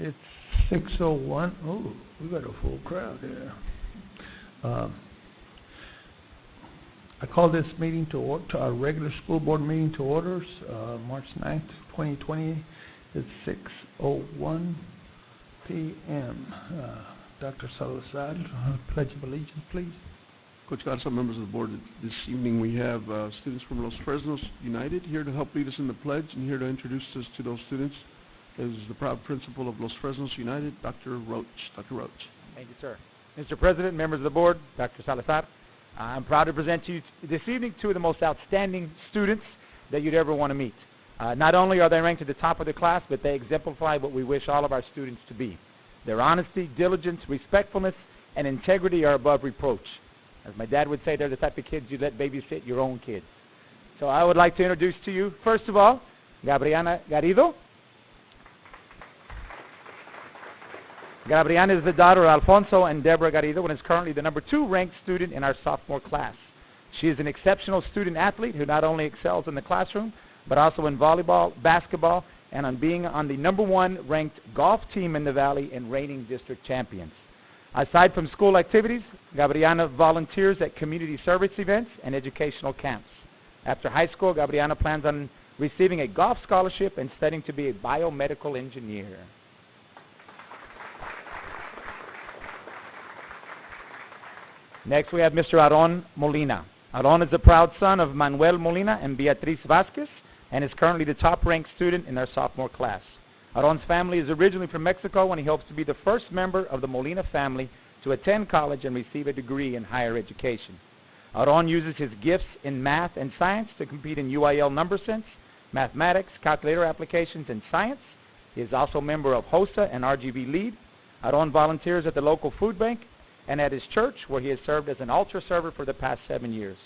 It's 6:01. Oh, we got a full crowd here. I call this meeting to our regular school board meeting to orders, March 9th, 2020. It's 6:01 p.m. Dr. Salazar, Pledge of Allegiance, please. Coach Garza, members of the board, this evening we have students from Los Fresnos United here to help lead us in the pledge, and here to introduce us to those students is the proud principal of Los Fresnos United, Dr. Roach. Dr. Roach. Thank you, sir. Mr. President, members of the board, Dr. Salazar, I'm proud to present to you this evening two of the most outstanding students that you'd ever want to meet. Not only are they ranked at the top of their class, but they exemplify what we wish all of our students to be. Their honesty, diligence, respectfulness, and integrity are above reproach. As my dad would say, they're the type of kids you let babysit your own kids. So I would like to introduce to you, first of all, Gabriana Garrido. Gabriana is the daughter of Alfonso and Deborah Garrido and is currently the number 2 ranked student in our sophomore class. She is an exceptional student athlete who not only excels in the classroom, but also in volleyball, basketball, and on being on the number 1 ranked golf team in the Valley and reigning district champions. Aside from school activities, Gabriana volunteers at community service events and educational camps. After high school, Gabriana plans on receiving a golf scholarship and studying to be a biomedical engineer. Next, we have Mr. Aron Molina. Aron is the proud son of Manuel Molina and Beatriz Vasquez, and is currently the top-ranked student in our sophomore class. Aron's family is originally from Mexico, and he hopes to be the first member of the Molina family to attend college and receive a degree in higher education. Aron uses his gifts in math and science to compete in UIL number sense, mathematics, calculator applications, and science. He is also a member of HOSA and RGB LEAD. Aron volunteers at the local food bank and at his church, where he has served as an altar server for the past 7 years.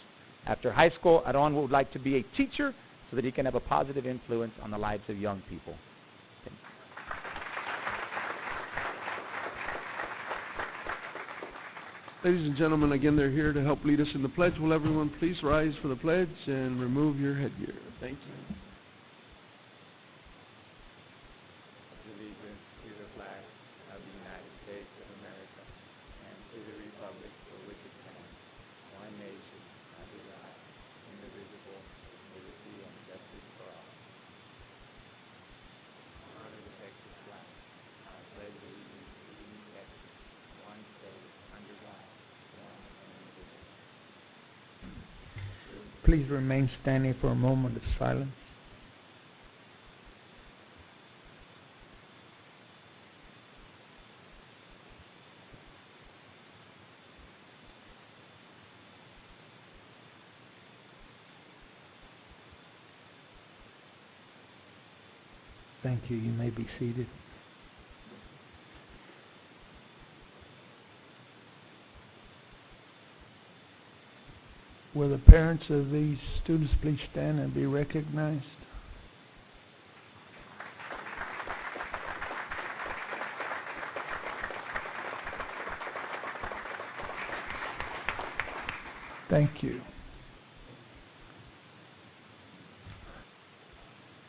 After high school, Aron would like to be a teacher so that he can have a positive influence on the lives of young people. Ladies and gentlemen, again, they're here to help lead us in the pledge. Will everyone please rise for the pledge and remove your headgear? Thank you. Allegiance to the flag of the United States of America and to the republic for which it stands, one nation, under God, indivisible, with liberty and justice for all. Honor the Texas flag. I pledge allegiance to the Texas, one state, under God, one and indivisible. Please remain standing for a moment of silence. Thank you. You may be seated. Will the parents of these students please stand and be recognized? Thank you.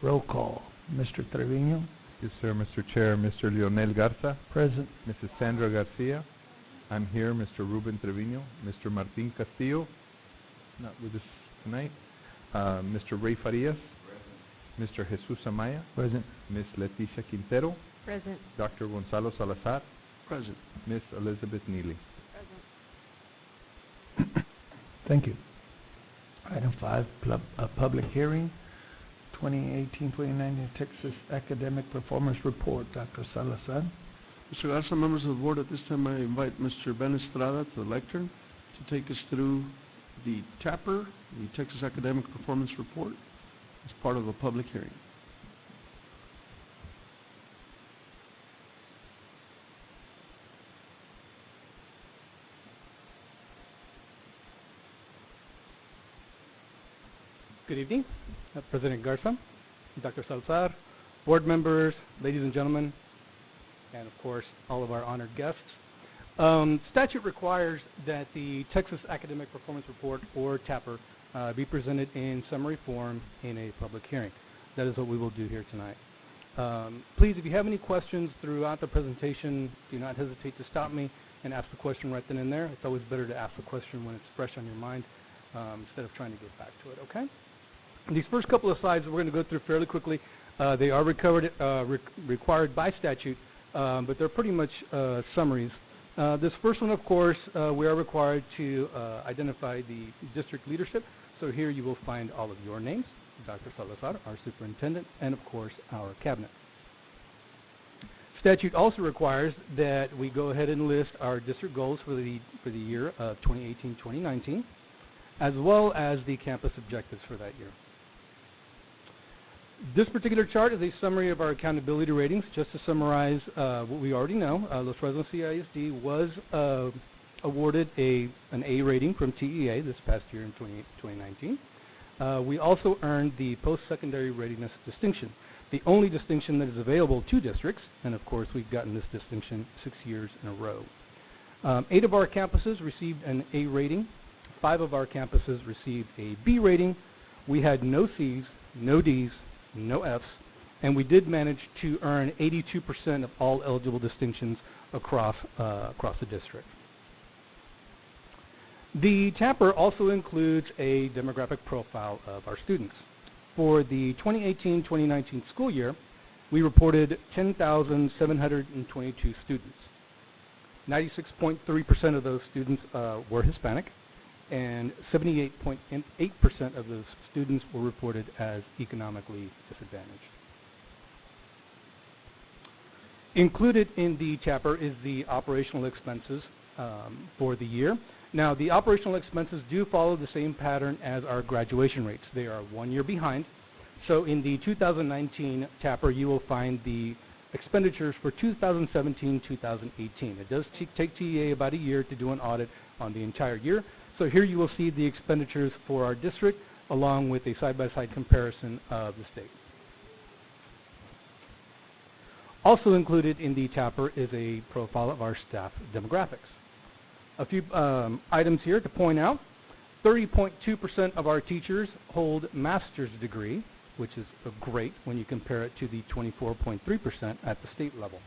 Roll call. Mr. Trevino. Yes, sir, Mr. Chair. Mr. Leonel Garza. Present. Mrs. Sandra Garcia. I'm here. Mr. Ruben Trevino. Mr. Martin Castillo. Not with us tonight. Mr. Ray Farias. Present. Mr. Jesus Amaya. Present. Ms. Leticia Quintero. Present. Dr. Gonzalo Salazar. Present. Ms. Elizabeth Neely. Present. Thank you. Item 5, public hearing. 2018-2019 Texas Academic Performance Report. Dr. Salazar. Mr. Garza, members of the board, at this time I invite Mr. Ben Estrada to the lectern to take us through the TAPR, the Texas Academic Performance Report, as part of a public hearing. Good evening, President Garza, Dr. Salazar, board members, ladies and gentlemen, and of course, all of our honored guests. Statute requires that the Texas Academic Performance Report, or TAPR, be presented in summary form in a public hearing. That is what we will do here tonight. Please, if you have any questions throughout the presentation, do not hesitate to stop me and ask the question right then and there. It's always better to ask the question when it's fresh on your mind instead of trying to get back to it, okay? These first couple of slides we're going to go through fairly quickly. They are required by statute, but they're pretty much summaries. This first one, of course, we are required to identify the district leadership. So here you will find all of your names, Dr. Salazar, our superintendent, and of course our cabinet. Statute also requires that we go ahead and list our district goals for the year of 2018-2019, as well as the campus objectives for that year. This particular chart is a summary of our accountability ratings. Just to summarize what we already know, Los Fresnos CISD was awarded an A rating from TEA this past year in 2019. We also earned the post-secondary readiness distinction, the only distinction that is available to districts, and of course we've gotten this distinction 6 years in a row. 8 of our campuses received an A rating. 5 of our campuses received a B rating. We had no C's, no D's, no F's, and we did manage to earn 82% of all eligible distinctions across the district. The TAPR also includes a demographic profile of our students. For the 2018-2019 school year, we reported 10,722 students. 96.3% of those students were Hispanic, and 78.8% of those students were reported as economically disadvantaged. Included in the TAPR is the operational expenses for the year. Now, the operational expenses do follow the same pattern as our graduation rates. They are 1 year behind. So in the 2019 TAPR, you will find the expenditures for 2017-2018. It does take TEA about a year to do an audit on the entire year. So here you will see the expenditures for our district along with a side-by-side comparison of the state. Also included in the TAPR is a profile of our staff demographics. A few items here to point out. 30.2% of our teachers hold master's degree, which is great when you compare it to the 24.3% at the state level.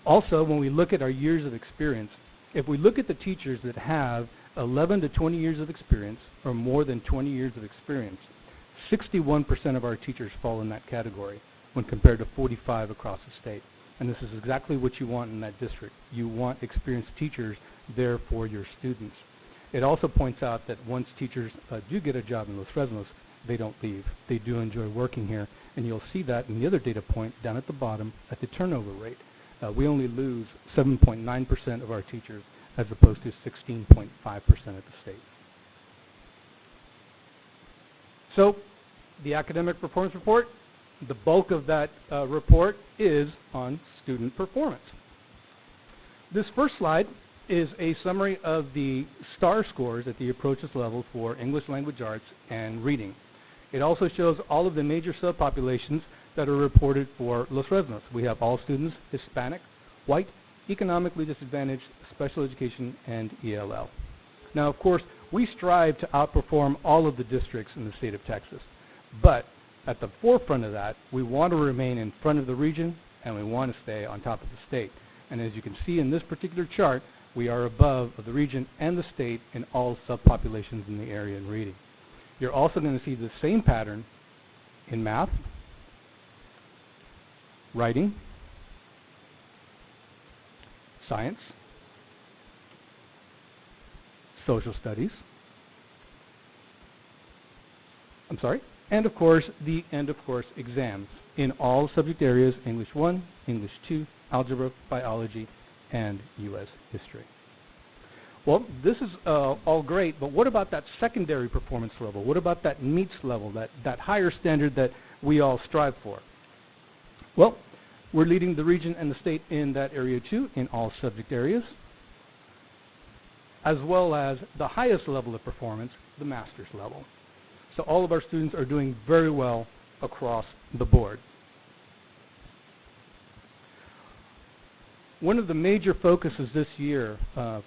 Also, when we look at our years of experience, if we look at the teachers that have 11 to 20 years of experience or more than 20 years of experience, 61% of our teachers fall in that category when compared to 45 across the state. And this is exactly what you want in that district. You want experienced teachers there for your students. It also points out that once teachers do get a job in Los Fresnos, they don't leave. They do enjoy working here, and you'll see that in the other data point down at the bottom at the turnover rate. We only lose 7.9% of our teachers as opposed to 16.5% at the state. So, the academic performance report, the bulk of that report is on student performance. This first slide is a summary of the STAR scores at the approaches level for English language arts and reading. It also shows all of the major subpopulations that are reported for Los Fresnos. We have all students, Hispanic, white, economically disadvantaged, special education, and ELL. Now, of course, we strive to outperform all of the districts in the state of Texas. But at the forefront of that, we want to remain in front of the region, and we want to stay on top of the state. And as you can see in this particular chart, we are above the region and the state in all subpopulations in the area in reading. You're also going to see the same pattern in math, writing, science, social studies, and of course exams in all subject areas: English 1, English 2, algebra, biology, and U.S. history. Well, this is all great, but what about that secondary performance level? What about that meets level, that higher standard that we all strive for? Well, we're leading the region and the state in that area too, in all subject areas, as well as the highest level of performance, the master's level. So all of our students are doing very well across the board. One of the major focuses this year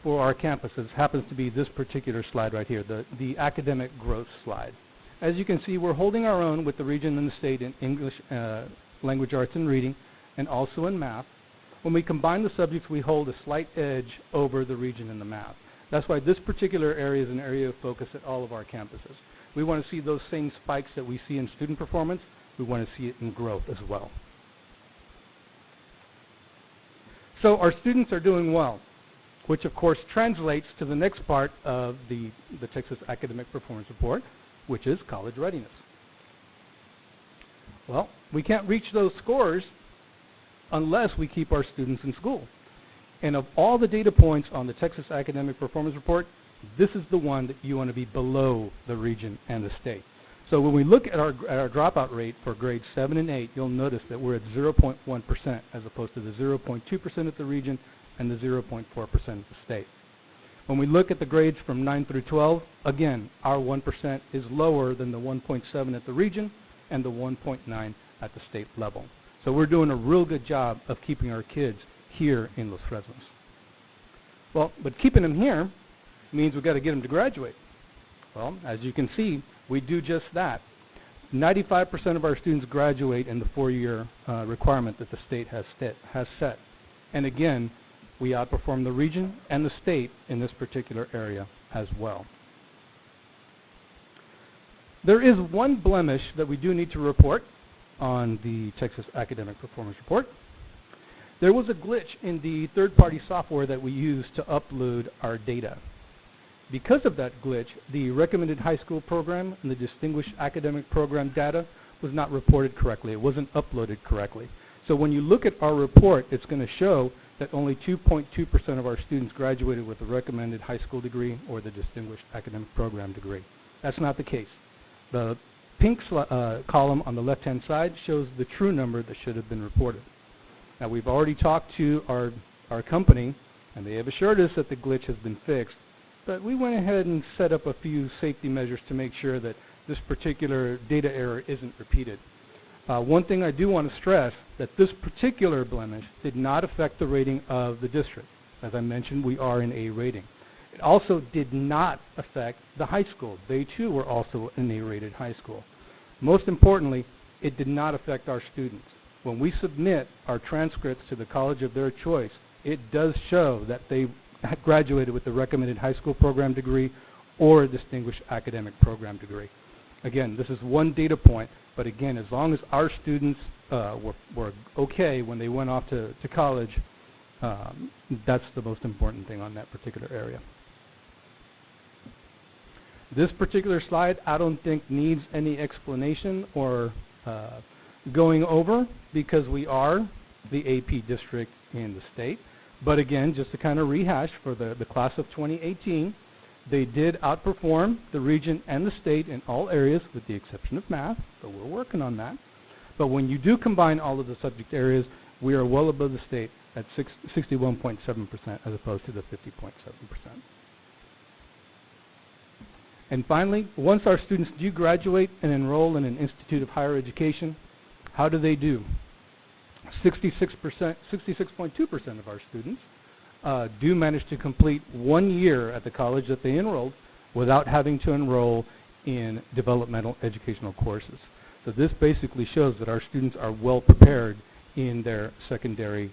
for our campuses happens to be this particular slide right here, the academic growth slide. As you can see, we're holding our own with the region and the state in English language arts, and reading, and also in math. When we combine the subjects, we hold a slight edge over the region in the math. That's why this particular area is an area of focus at all of our campuses. We want to see those same spikes that we see in student performance. We want to see it in growth as well. So our students are doing well, which of course translates to the next part of the Texas Academic Performance Report, which is college readiness. Well, we can't reach those scores unless we keep our students in school. And of all the data points on the Texas Academic Performance Report, this is the one that you want to be below the region and the state. So when we look at our dropout rate for grades 7 and 8, you'll notice that we're at 0.1% as opposed to the 0.2% at the region and the 0.4% at the state. When we look at the grades from 9 through 12, again, our 1% is lower than the 1.7 at the region and the 1.9 at the state level. So we're doing a real good job of keeping our kids here in Los Fresnos. Well, but keeping them here means we've got to get them to graduate. Well, as you can see, we do just that. 95% of our students graduate in the 4-year requirement that the state has set. And again, we outperform the region and the state in this particular area as well. There is one blemish that we do need to report on the Texas Academic Performance Report. There was a glitch in the third-party software that we use to upload our data. Because of that glitch, the recommended high school program and the distinguished academic program data was not reported correctly. It wasn't uploaded correctly. So when you look at our report, it's going to show that only 2.2% of our students graduated with a recommended high school degree or the distinguished academic program degree. That's not the case. The pink column on the left-hand side shows the true number that should have been reported. Now, we've already talked to our company, and they have assured us that the glitch has been fixed, but we went ahead and set up a few safety measures to make sure that this particular data error isn't repeated. One thing I do want to stress, that this particular blemish did not affect the rating of the district. As I mentioned, we are in A rating. It also did not affect the high school. They too were also an A-rated high school. Most importantly, it did not affect our students. When we submit our transcripts to the college of their choice, it does show that they graduated with a recommended high school program degree or a distinguished academic program degree. Again, this is one data point, but again, as long as our students were okay when they went off to college, that's the most important thing on that particular area. This particular slide, I don't think needs any explanation or going over, because we are the AP district in the state. But again, just to kind of rehash for the class of 2018, they did outperform the region and the state in all areas with the exception of math, so we're working on that. But when you do combine all of the subject areas, we are well above the state at 61.7% as opposed to the 50.7%. And finally, once our students do graduate and enroll in an institute of higher education, how do they do? 66.2% of our students do manage to complete 1 year at the college that they enrolled without having to enroll in developmental educational courses. So this basically shows that our students are well prepared in their secondary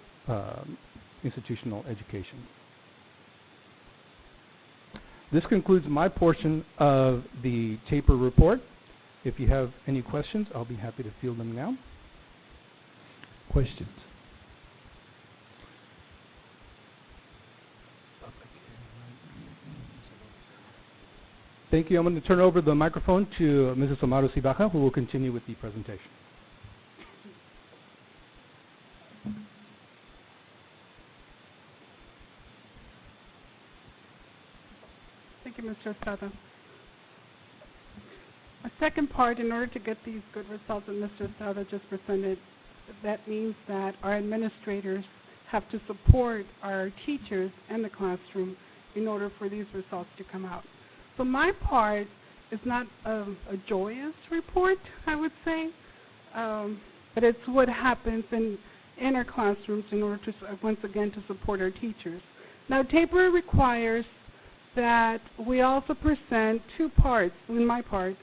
institutional education. This concludes my portion of the TAPER report. If you have any questions, I'll be happy to field them now. Questions? Thank you. I'm going to turn over the microphone to Mrs. Amaro Cibaja, who will continue with the presentation. Thank you, Mr. Estrada. A second part, in order to get these good results that Mr. Estrada just presented, that means that our administrators have to support our teachers and the classroom in order for these results to come out. So my part is not a joyous report, I would say, but it's what happens in our classrooms in order to, once again, to support our teachers. Now, TAPER requires that we also present two parts. In my part,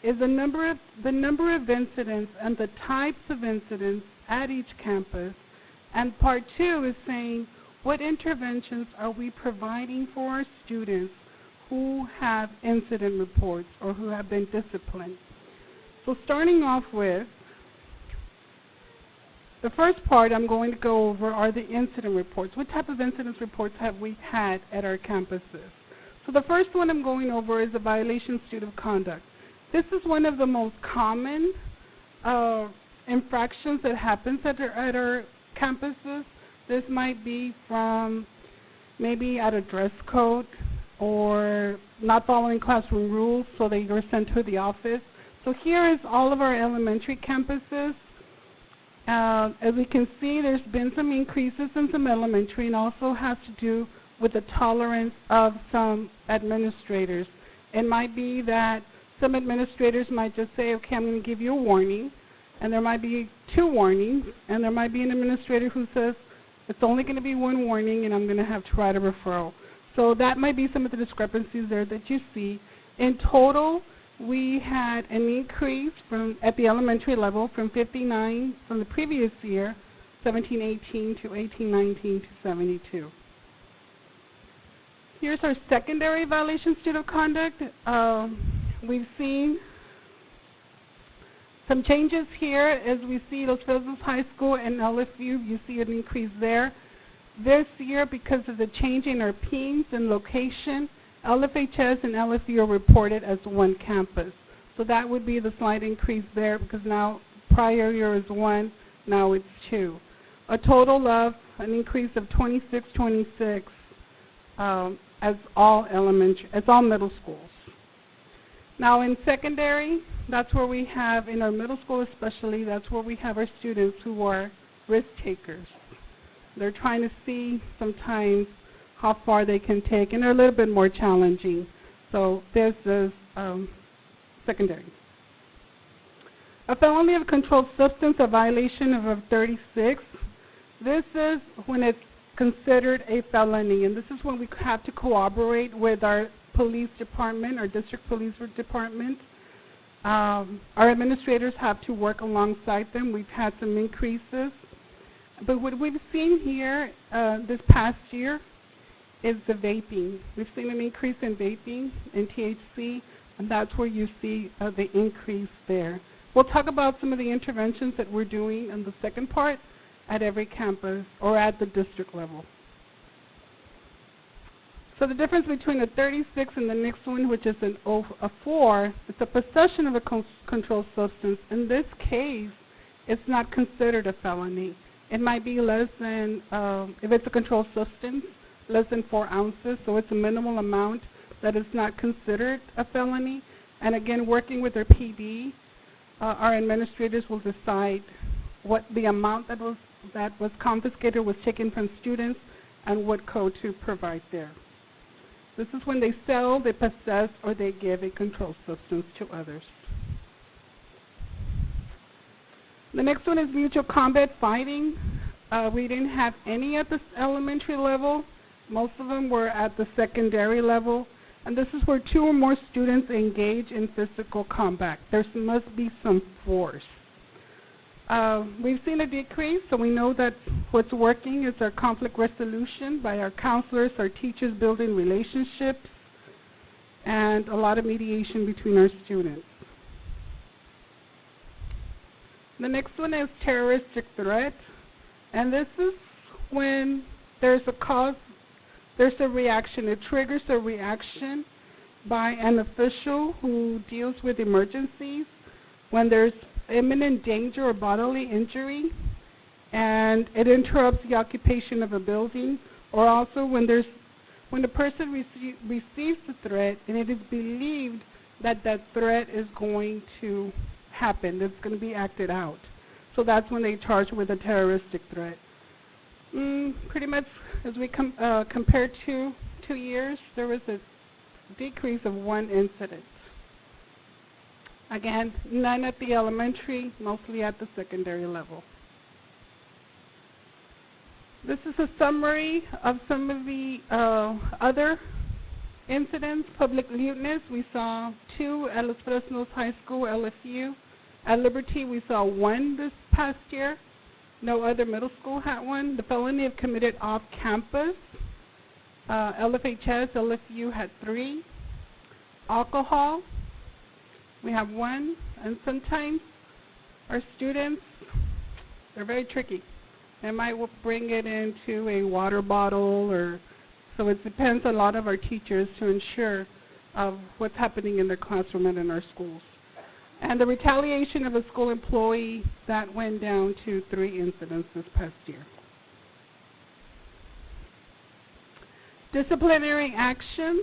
is the number of incidents and the types of incidents at each campus. And part 2 is saying, what interventions are we providing for our students who have incident reports or who have been disciplined? So starting off with, the first part I'm going to go over are the incident reports. What type of incident reports have we had at our campuses? So the first one I'm going over is a violation student conduct. This is one of the most common infractions that happens at our campuses. This might be from maybe at a dress code or not following classroom rules, so they were sent to the office. So here is all of our elementary campuses. As we can see, there's been some increases in some elementary, and also has to do with the tolerance of some administrators. It might be that some administrators might just say, okay, I'm going to give you a warning, and there might be 2 warnings, and there might be an administrator who says, it's only going to be 1 warning, and I'm going to have to write a referral. So that might be some of the discrepancies there that you see. In total, we had an increase at the elementary level from 59 from the previous year, 17-18 to 18-19 to 72. Here's our secondary violation student conduct. We've seen some changes here as we see Los Fresnos High School and LFU. You see an increase there. This year, because of the change in our PEAMS and location, LFHS and LFU are reported as one campus. So that would be the slight increase there, because now prior year is 1, now it's 2. A total of an increase of 26 as all middle schools. Now in secondary, that's where we have, in our middle school especially, that's where we have our students who are risk takers. They're trying to see sometimes how far they can take, and they're a little bit more challenging. So this is secondary. A felony of controlled substance, a violation of 36. This is when it's considered a felony, and this is when we have to cooperate with our police department, our district police department. Our administrators have to work alongside them. We've had some increases. But what we've seen here this past year is the vaping. We've seen an increase in vaping and THC, and that's where you see the increase there. We'll talk about some of the interventions that we're doing in the second part at every campus or at the district level. So the difference between a 36 and the next one, which is a 4, it's a possession of a controlled substance. In this case, it's not considered a felony. It might be less than, if it's a controlled substance, less than 4 ounces, so it's a minimal amount that is not considered a felony. And again, working with our PD, our administrators will decide what the amount that was confiscated was taken from students and what code to provide there. This is when they sell, they possess, or they give a controlled substance to others. The next one is mutual combat fighting. We didn't have any at the elementary level. Most of them were at the secondary level. And this is where 2 or more students engage in physical combat. There must be some force. We've seen a decrease, so we know that what's working is our conflict resolution by our counselors, our teachers building relationships, and a lot of mediation between our students. The next one is terroristic threat, and this is when there's a cause, there's a reaction. It triggers a reaction by an official who deals with emergencies when there's imminent danger or bodily injury, and it interrupts the occupation of a building, or also when the person receives the threat and it is believed that that threat is going to happen, it's going to be acted out. So that's when they charge with a terroristic threat. Pretty much as we compare 2 years, there was a decrease of 1 incident. Again, none at the elementary, mostly at the secondary level. This is a summary of some of the other incidents. Public lewdness, we saw 2 at Los Fresnos High School, LFU. At Liberty, we saw 1 this past year. No other middle school had one. The felony of committed off campus. LFHS, LFU had 3. Alcohol, we have 1. And sometimes our students, they're very tricky. They might bring it into a water bottle, or so it depends on a lot of our teachers to ensure of what's happening in their classroom and in our schools. And the retaliation of a school employee, that went down to 3 incidents this past year. Disciplinary actions.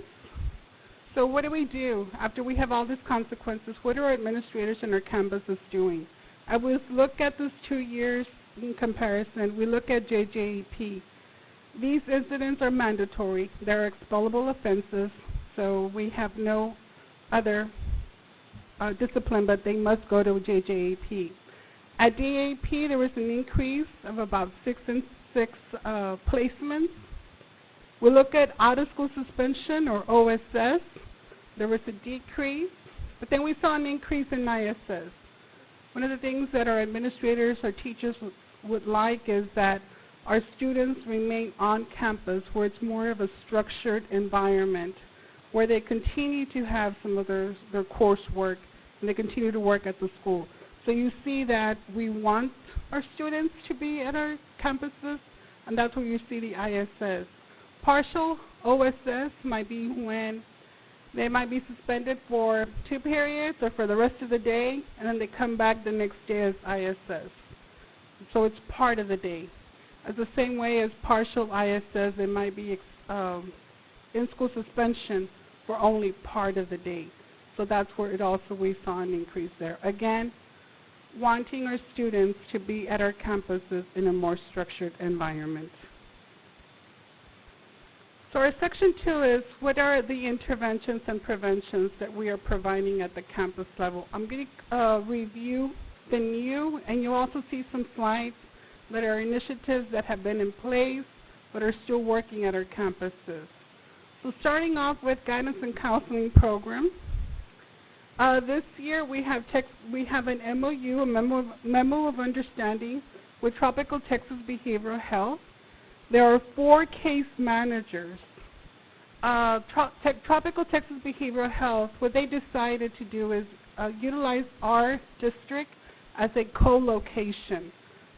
So what do we do after we have all these consequences? What are our administrators and our campuses doing? I will look at this 2 years in comparison. We look at JJEP. These incidents are mandatory. They're expellable offenses, so we have no other discipline, but they must go to JJEP. At DAP, there was an increase of about 6 placements. We look at out-of-school suspension, or OSS. There was a decrease, but then we saw an increase in ISS. One of the things that our administrators, our teachers would like is that our students remain on campus where it's more of a structured environment, where they continue to have some of their coursework and they continue to work at the school. So you see that we want our students to be at our campuses, and that's where you see the ISS. Partial OSS might be when they might be suspended for 2 periods or for the rest of the day, and then they come back the next day as ISS. So it's part of the day. As the same way as partial ISS, they might be in-school suspension for only part of the day. So that's where it also we saw an increase there. Again, wanting our students to be at our campuses in a more structured environment. So our section 2 is what are the interventions and preventions that we are providing at the campus level. I'm going to review the new, and you'll also see some slides that are initiatives that have been in place but are still working at our campuses. So starting off with guidance and counseling program. This year we have an MOU, a memo of understanding, with Tropical Texas Behavioral Health. There are 4 case managers. Tropical Texas Behavioral Health, what they decided to do is utilize our district as a co-location.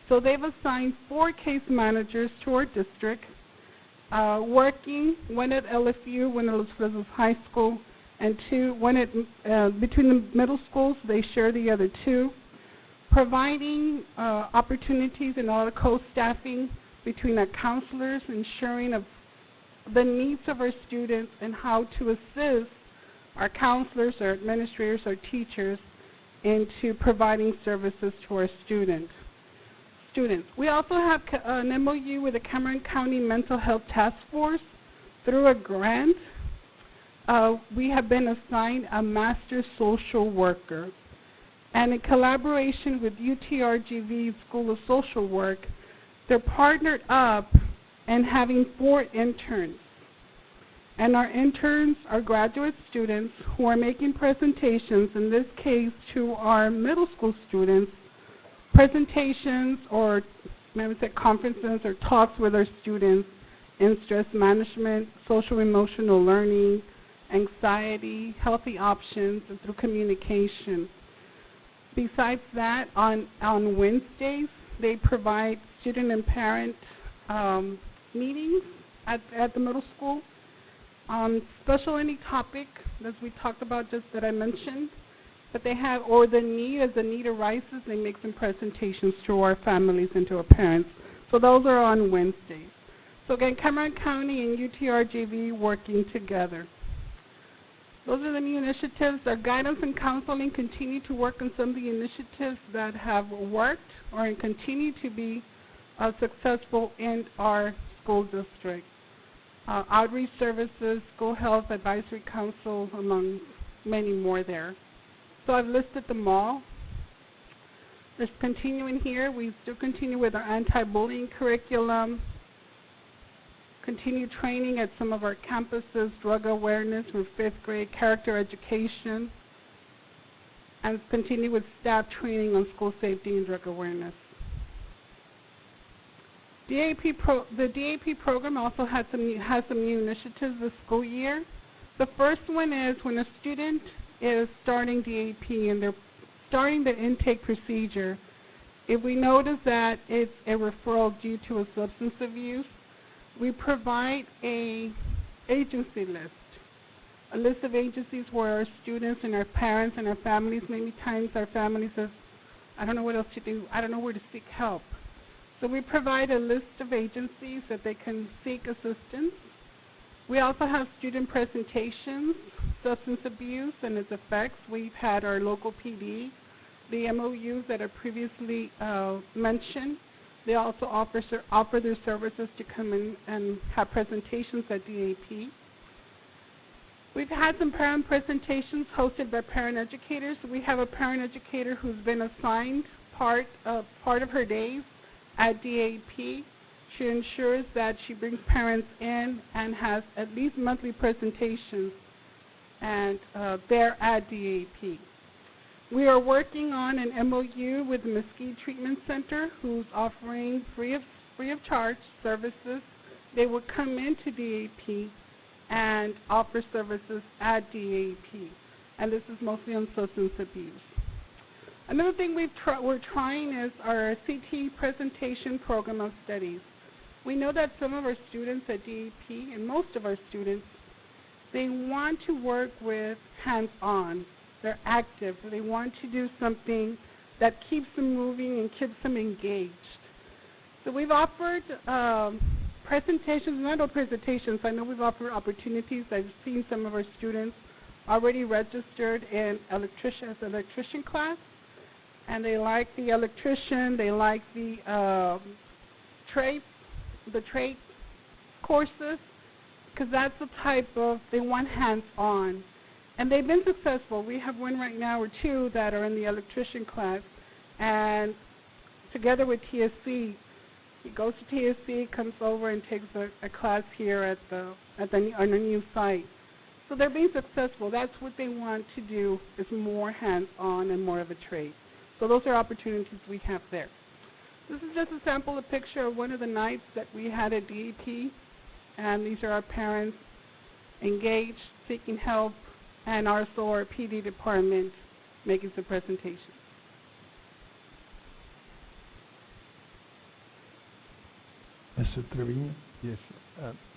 So they've assigned 4 case managers to our district, working, 1 at LFU, 1 at Los Fresnos High School, and 2, 1 at, between the middle schools, they share the other 2, providing opportunities and all the co-staffing between our counselors, ensuring of the needs of our students and how to assist our counselors, our administrators, our teachers into providing services to our students. We also have an MOU with the Cameron County Mental Health Task Force through a grant. We have been assigned a master social worker. And in collaboration with UTRGV School of Social Work, they're partnered up and having 4 interns. And our interns are graduate students who are making presentations, in this case to our middle school students, presentations or maybe say conferences or talks with our students in stress management, social emotional learning, anxiety, healthy options, and through communication. Besides that, on Wednesdays, they provide student and parent meetings at the middle school on special any topic, as we talked about just that I mentioned, that they have, or the need, as the need arises, they make some presentations to our families and to our parents. So those are on Wednesdays. So again, Cameron County and UTRGV working together. Those are the new initiatives. Our guidance and counseling continue to work on some of the initiatives that have worked or continue to be successful in our school district. Outreach services, school health advisory council, among many more there. So I've listed them all. Just continuing here, we still continue with our anti-bullying curriculum, continue training at some of our campuses, drug awareness for 5th grade, character education, and continue with staff training on school safety and drug awareness. The DAP program also has some new initiatives this school year. The first one is when a student is starting DAP and they're starting the intake procedure, if we notice that it's a referral due to a substance abuse, we provide a agency list, a list of agencies where our students and our parents and our families, many times our families says, I don't know what else to do, I don't know where to seek help. So we provide a list of agencies that they can seek assistance. We also have student presentations, substance abuse and its effects. We've had our local PD, the MOUs that are previously mentioned. They also offer their services to come in and have presentations at DAP. We've had some parent presentations hosted by parent educators. We have a parent educator who's been assigned part of her days at DAP. She ensures that she brings parents in and has at least monthly presentations and there at DAP. We are working on an MOU with the Mesquite Treatment Center, who's offering free of charge services. They will come into DAP and offer services at DAP, and this is mostly on substance abuse. Another thing we're trying is our CT presentation program of studies. We know that some of our students at DAP, and most of our students, they want to work with hands-on. They're active. They want to do something that keeps them moving and keeps them engaged. So we've offered presentations, not all presentations. I know we've offered opportunities. I've seen some of our students already registered in electrician class, and they like the electrician. They like the trade courses, because that's the type of, they want hands-on. And they've been successful. We have one right now or two that are in the electrician class, and together with TSC, he goes to TSC, comes over and takes a class here at on a new site. So they're being successful. That's what they want to do, is more hands-on and more of a trade. So those are opportunities we have there. This is just a sample, a picture of one of the nights that we had at DAP, and these are our parents engaged, seeking help, and also our PD department making some presentations. Mr. Trevino? Yes,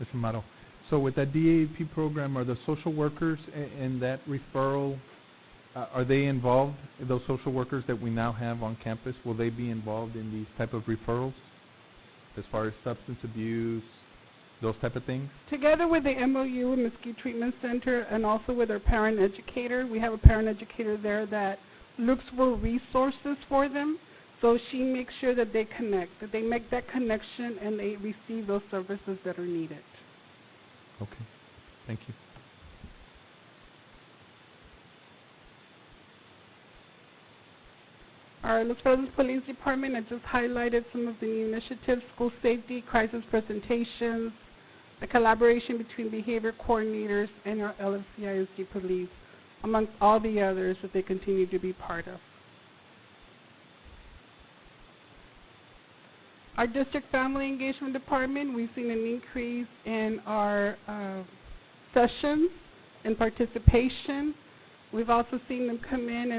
Mr. Amaro. So with that DAP program, are the social workers in that referral, are they involved, those social workers that we now have on campus, will they be involved in these type of referrals as far as substance abuse, those type of things? Together with the MOU and Mesquite Treatment Center, and also with our parent educator, we have a parent educator there that looks for resources for them. So she makes sure that they connect, that they make that connection and they receive those services that are needed. Okay, thank you. Our Los Fresnos Police Department, I just highlighted some of the new initiatives: school safety, crisis presentations, the collaboration between behavior coordinators and our LFC-ISD police, amongst all the others that they continue to be part of. Our district family engagement department, we've seen an increase in our sessions and participation. We've also seen them come in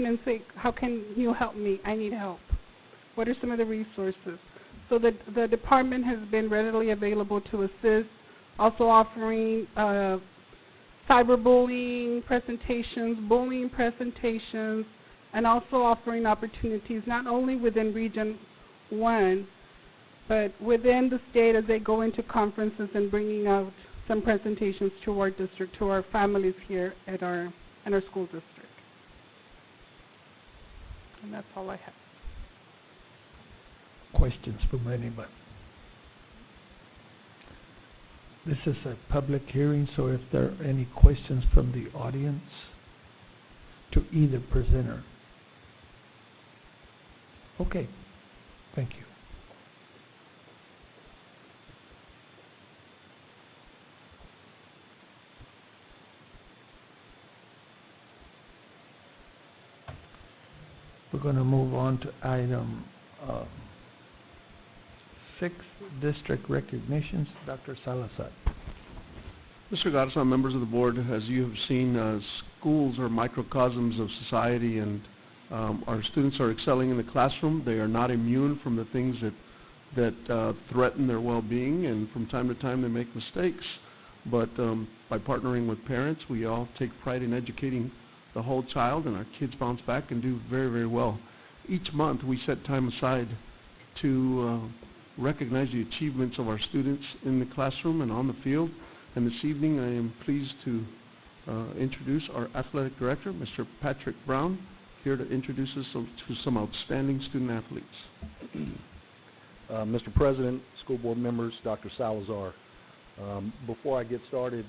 and say, how can you help me? I need help. What are some of the resources? So the department has been readily available to assist, also offering cyberbullying presentations, bullying presentations, and also offering opportunities not only within Region 1, but within the state as they go into conferences and bringing out some presentations to our district, to our families here at our school district. And that's all I have. Questions from anybody? This is a public hearing, so if there are any questions from the audience to either presenter. Okay, thank you. We're going to move on to item 6, district recognitions. Dr. Salazar. Mr. Garza, members of the board, as you have seen, schools are microcosms of society, and our students are excelling in the classroom. They are not immune from the things that threaten their well-being, and from time to time they make mistakes. But by partnering with parents, we all take pride in educating the whole child, and our kids bounce back and do very, very well. Each month we set time aside to recognize the achievements of our students in the classroom and on the field. And this evening I am pleased to introduce our athletic director, Mr. Patrick Brown, here to introduce us to some outstanding student athletes. Mr. President, school board members, Dr. Salazar, before I get started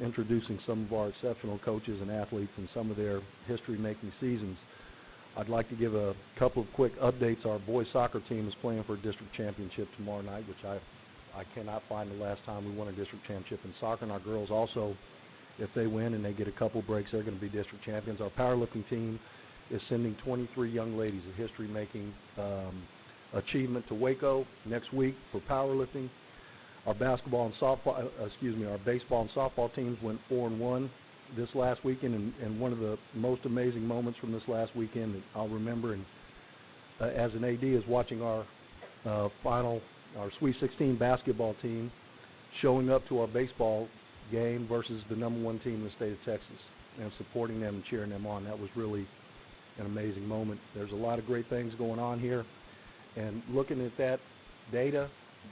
introducing some of our exceptional coaches and athletes and some of their history-making seasons, I'd like to give a couple of quick updates. Our boys soccer team is playing for a district championship tomorrow night, which I cannot find the last time we won a district championship in soccer. And our girls also, if they win and they get a couple breaks, they're going to be district champions. Our powerlifting team is sending 23 young ladies, a history-making achievement to Waco next week for powerlifting. Our basketball and softball, our baseball and softball teams went 4-1 this last weekend, and one of the most amazing moments from this last weekend that I'll remember, and as an AD, is watching our our Sweet 16 basketball team showing up to our baseball game versus the #1 team in the state of Texas, and supporting them and cheering them on. That was really an amazing moment. There's a lot of great things going on here, and looking at that data,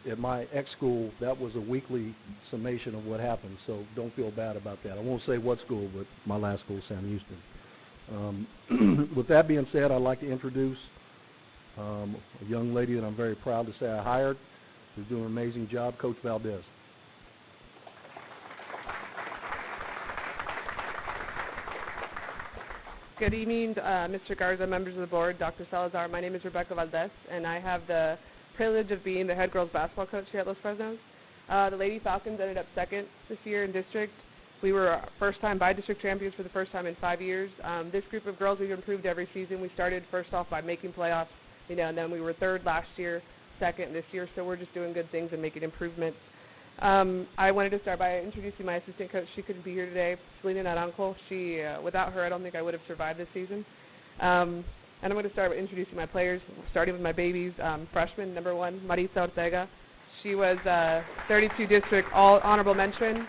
at my ex-school, that was a weekly summation of what happened, so don't feel bad about that. I won't say what school, but my last school, Sam Houston. With that being said, I'd like to introduce a young lady that I'm very proud to say I hired, who's doing an amazing job, Coach Valdez. Good evening, Mr. Garza, members of the board, Dr. Salazar. My name is Rebecca Valdez, and I have the privilege of being the head girls basketball coach here at Los Fresnos. The Lady Falcons ended up second this year in district. We were first-time by-district champions for the first time in 5 years. This group of girls, we've improved every season. We started first off by making playoffs, and then we were third last year, second this year, so we're just doing good things and making improvements. I wanted to start by introducing my assistant coach. She couldn't be here today, Selena Naranjo. Without her, I don't think I would have survived this season. And I'm going to start by introducing my players, starting with my babies. Freshman, #1, Maritza Ortega. She was 32 district all honorable mention.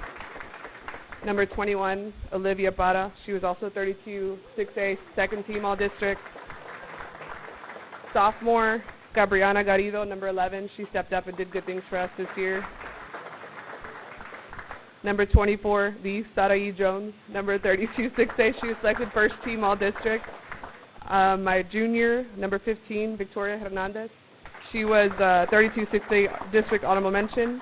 Number 21, Olivia Parra. She was also 32 6A, second team all district. Sophomore, Gabriana Garrido, number 11. She stepped up and did good things for us this year. Number 24, Lee Sarai Jones, number 32 6A. She was selected first team all district. My junior, number 15, Victoria Hernandez. She was 32 6A district honorable mention.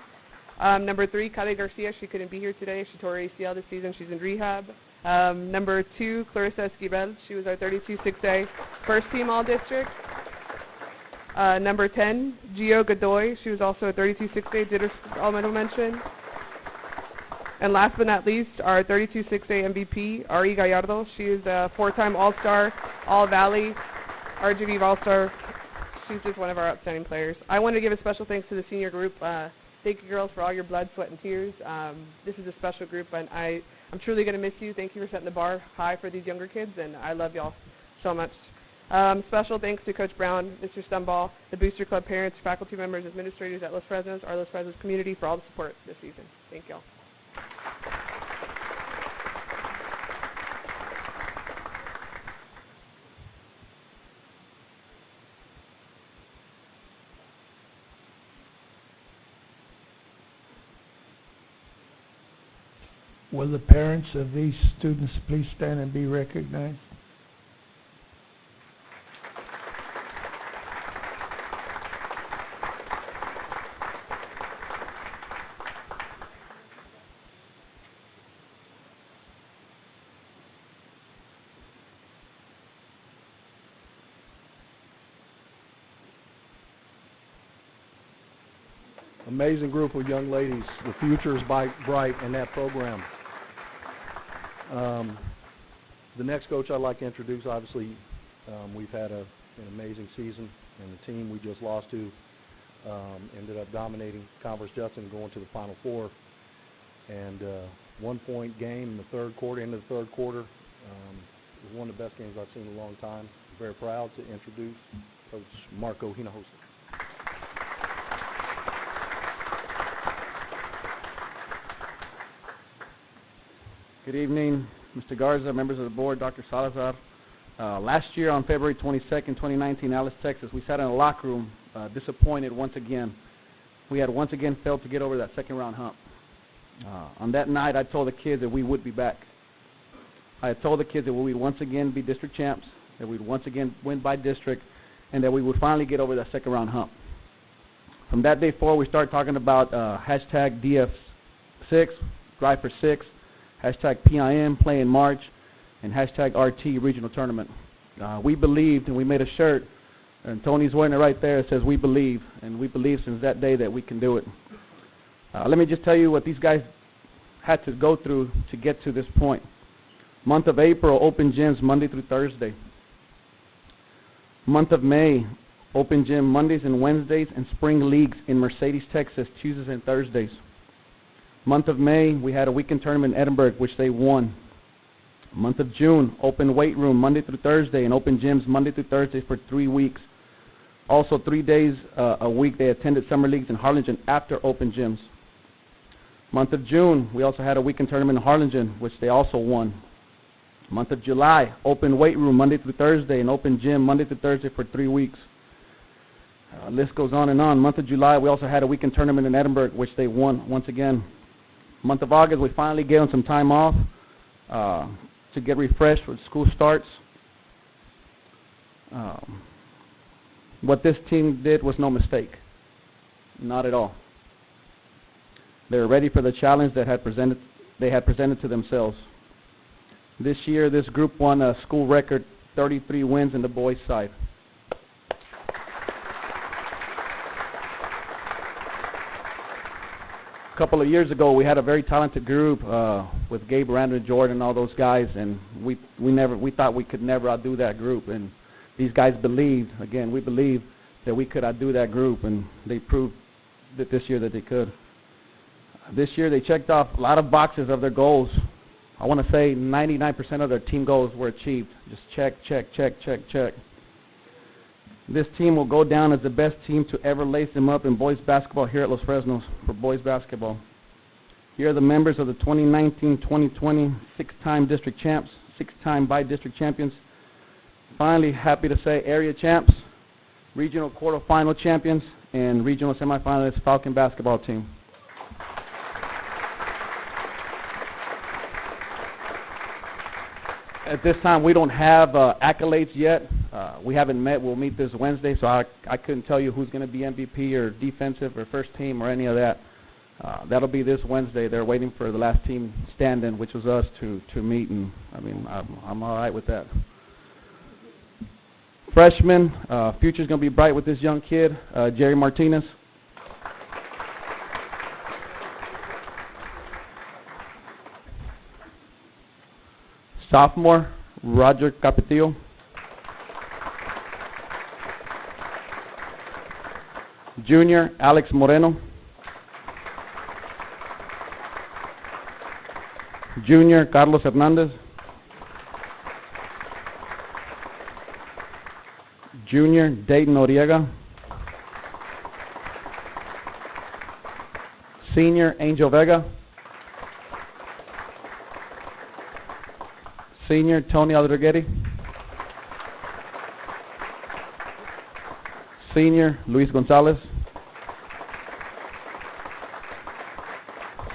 Number 3, Kali Garcia. She couldn't be here today. She tore her ACL this season. She's in rehab. Number 2, Clarissa Esquivel. She was our 32 6A first team all district. Number 10, Gio Godoy. She was also a 32 6A district honorable mention. And last but not least, our 32 6A MVP, Ari Gallardo. She is a 4-time All-Star, All-Valley, RGV All-Star. She's just one of our outstanding players. I want to give a special thanks to the senior group. Thank you, girls, for all your blood, sweat, and tears. This is a special group, and I'm truly going to miss you. Thank you for setting the bar high for these younger kids, and I love y'all so much. Special thanks to Coach Brown, Mr. Stumball, the Booster Club parents, faculty members, administrators at Los Fresnos, our Los Fresnos community for all the support this season. Thank y'all. Will the parents of these students please stand and be recognized? Amazing group of young ladies. The future is bright in that program. The next coach I'd like to introduce, obviously, we've had an amazing season, and the team we just lost to Ended up dominating Converse Justin, going to the Final Four. And 1-point game in the third quarter, end of the third quarter. It was one of the best games I've seen in a long time. Very proud to introduce Coach Marco Hinojosa. Good evening, Mr. Garza, members of the board, Dr. Salazar. Last year on February 22nd, 2019, Alice, Texas, we sat in a locker room disappointed once again. We had once again failed to get over that second round hump. On that night, I told the kids that we would be back. I had told the kids that we would once again be district champs, that we would once again win by district, and that we would finally get over that second round hump. From that day forward, we started talking about hashtag DF6, Drive for 6, hashtag PIM, Play in March, and hashtag RT, Regional Tournament. We believed, and we made a shirt, and Tony's wearing it right there. It says, "We believe," and we believe since that day that we can do it. Let me just tell you what these guys had to go through to get to this point. Month of April, open gyms Monday through Thursday. Month of May, open gym Mondays and Wednesdays, and spring leagues in Mercedes, Texas, Tuesdays and Thursdays. Month of May, we had a weekend tournament in Edinburgh, which they won. Month of June, open weight room Monday through Thursday, and open gyms Monday through Thursday for 3 weeks. Also 3 days a week they attended summer leagues in Harlingen after open gyms. Month of June, we also had a weekend tournament in Harlingen, which they also won. Month of July, open weight room Monday through Thursday, and open gym Monday through Thursday for 3 weeks. List goes on and on. Month of July, we also had a weekend tournament in Edinburgh, which they won once again. Month of August, we finally gave them some time off to get refreshed when school starts. What this team did was no mistake. Not at all. They were ready for the challenge that they had presented to themselves. This year, this group won a school record 33 wins in the boys' side. A couple of years ago, we had a very talented group with Gabe Randall, Jordan, and all those guys, and we thought we could never outdo that group. And these guys believed, again, we believed that we could outdo that group, and they proved that this year that they could. This year, they checked off a lot of boxes of their goals. I want to say 99% of their team goals were achieved. Just check, check, check, check, check. This team will go down as the best team to ever lace them up in boys basketball here at Los Fresnos for boys basketball. Here are the members of the 2019-2020 6-time district champs, 6-time by-district champions. Finally, happy to say area champs, regional quarterfinal champions, and regional semifinalist Falcon basketball team. At this time, we don't have accolades yet. We haven't met. We'll meet this Wednesday, so I couldn't tell you who's going to be MVP or defensive or first team or any of that. That'll be this Wednesday. They're waiting for the last team stand-in, which was us, to meet, and I mean, I'm all right with that. Freshman, future's going to be bright with this young kid, Jerry Martinez. Sophomore, Roger Capetillo. Junior, Alex Moreno. Junior, Carlos Hernandez. Junior, Dayton Noriega. Senior, Angel Vega. Senior, Tony Aldrigueri. Senior, Luis Gonzalez.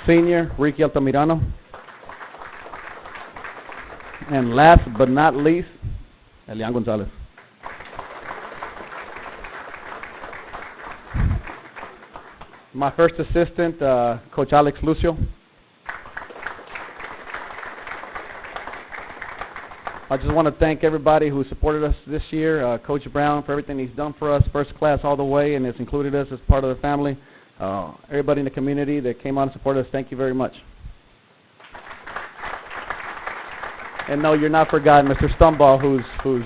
Senior, Ricky Altamirano. And last but not least, Elian Gonzalez. My first assistant, Coach Alex Lucio. I just want to thank everybody who supported us this year, Coach Brown for everything he's done for us, first class all the way, and has included us as part of the family. Everybody in the community that came out and supported us, thank you very much. And no, you're not forgotten, Mr. Stumball, who's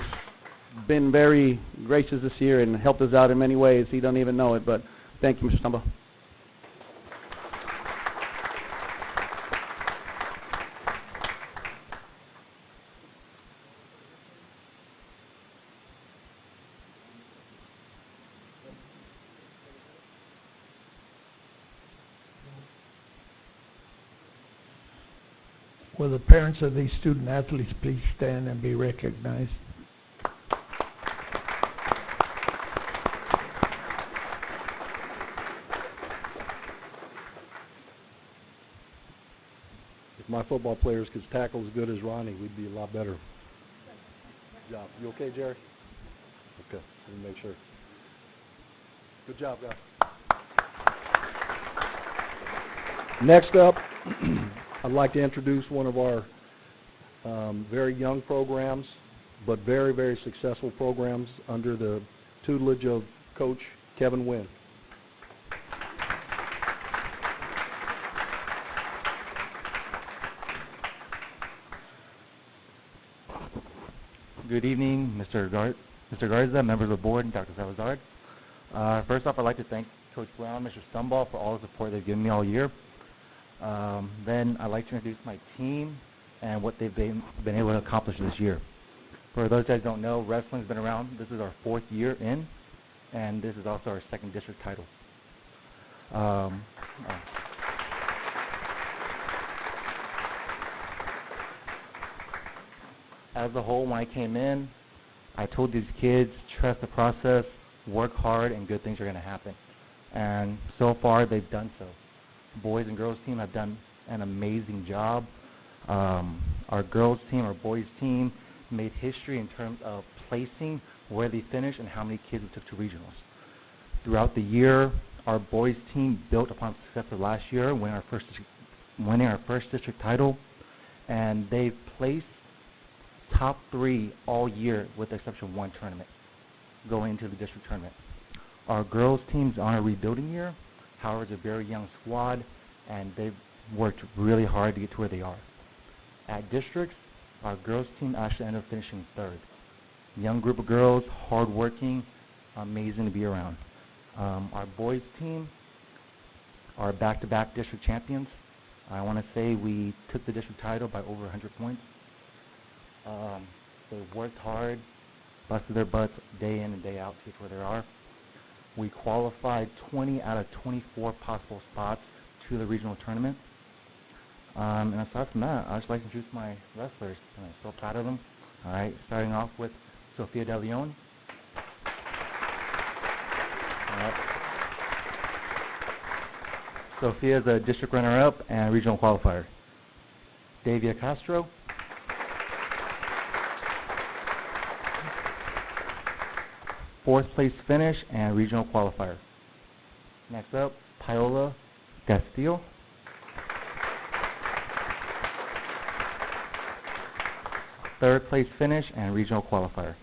been very gracious this year and helped us out in many ways. He don't even know it, but Thank you, Mr. Stumba. Will the parents of these student athletes please stand and be recognized? If my football players could tackle as good as Ronnie, we'd be a lot better. Good job. You okay, Jerry? Okay, let me make sure. Good job, guys. Next up, I'd like to introduce one of our very young programs, but very, very successful programs under the tutelage of Coach Kevin Wynn. Good evening, Mr. Garza, members of the board, and Dr. Salazar. First off, I'd like to thank Coach Brown, Mr. Stumball, for all the support they've given me all year. Then I'd like to introduce my team and what they've been able to accomplish this year. For those that don't know, wrestling's been around. This is our 4th year in, and this is also our 2nd district title. As a whole, when I came in, I told these kids, trust the process, work hard, and good things are going to happen. And so far, they've done so. Boys and girls team have done an amazing job. Our girls team, our boys team made history in terms of placing, where they finished, and how many kids we took to regionals. Throughout the year, our boys team built upon success of last year, winning our first district title, and they've placed top 3 all year with the exception of one tournament going into the district tournament. Our girls team's on a rebuilding year. However, it's a very young squad, and they've worked really hard to get to where they are. At districts, our girls team actually ended up finishing 3rd. Young group of girls, hardworking, amazing to be around. Our boys team are back-to-back district champions. I want to say we took the district title by over 100 points. They've worked hard, busted their butts day in and day out to get to where they are. We qualified 20 out of 24 possible spots to the regional tournament. And aside from that, I'd just like to introduce my wrestlers. I'm so proud of them. All right, starting off with Sofia De Leon. All right. Sofia is a district runner-up and regional qualifier. Davia Castro. Fourth place finish and regional qualifier. Next up, Paola Castillo. Third place finish and regional qualifier.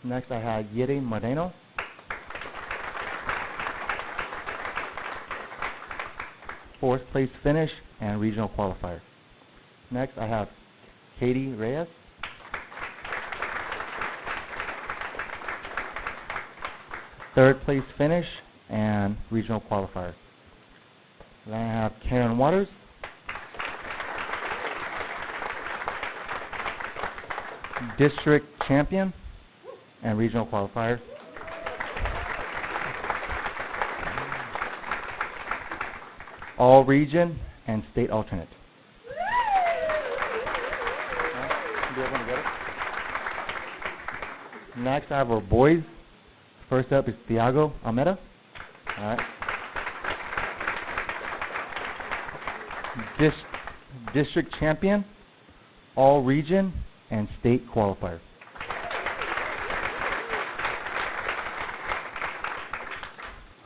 Next I have Yere Moreno. Fourth place finish and regional qualifier. Next I have Katie Reyes. Third place finish and regional qualifier. Then I have Karen Waters. District champion and regional qualifier. All region and state alternate. Next I have our boys. First up is Thiago Almeida. All right. District champion, all region, and state qualifier.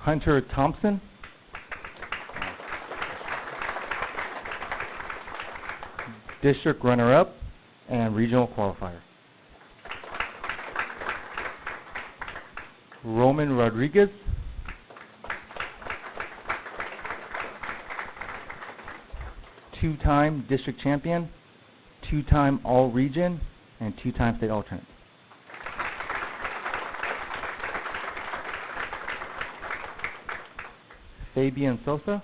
Hunter Thompson. District runner-up and regional qualifier. Roman Rodriguez. Two-time district champion, two-time all-region, and two-time state alternate. Fabian Sosa.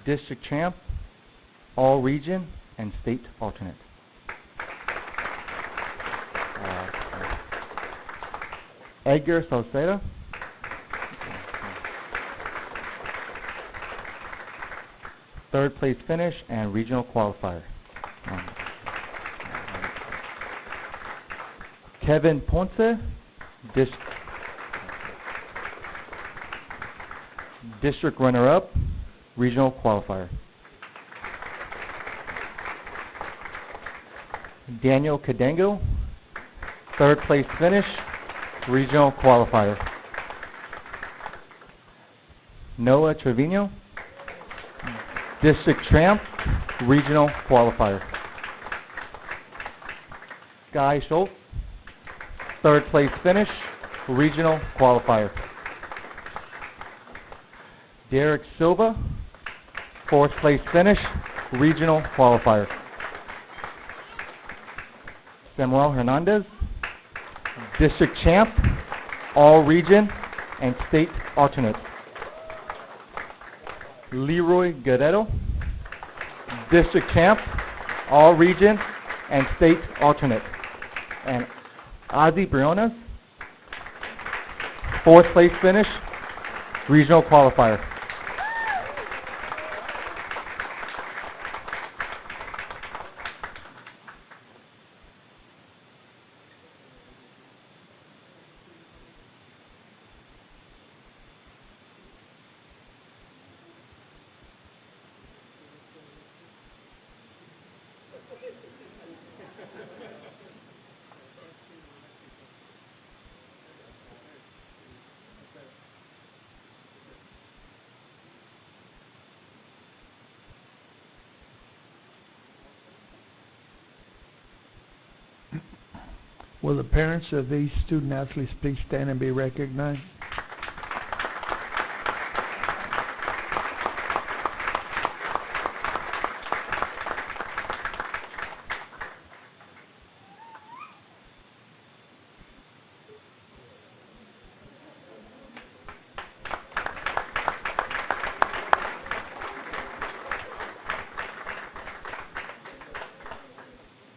District champ, all region, and state alternate. Edgar Salceda. Third place finish and regional qualifier. Kevin Ponce, district runner-up, regional qualifier. Daniel Cadengo, third place finish, regional qualifier. Noah Trevino, district champ, regional qualifier. Guy Schultz, third place finish, regional qualifier. Derek Silva, fourth place finish, regional qualifier. Samuel Hernandez, district champ, all region, and state alternate. Leroy Guerrero, district champ, all region, and state alternate. And Ozzy Briones, fourth place finish, regional qualifier. Will the parents of these student athletes please stand and be recognized?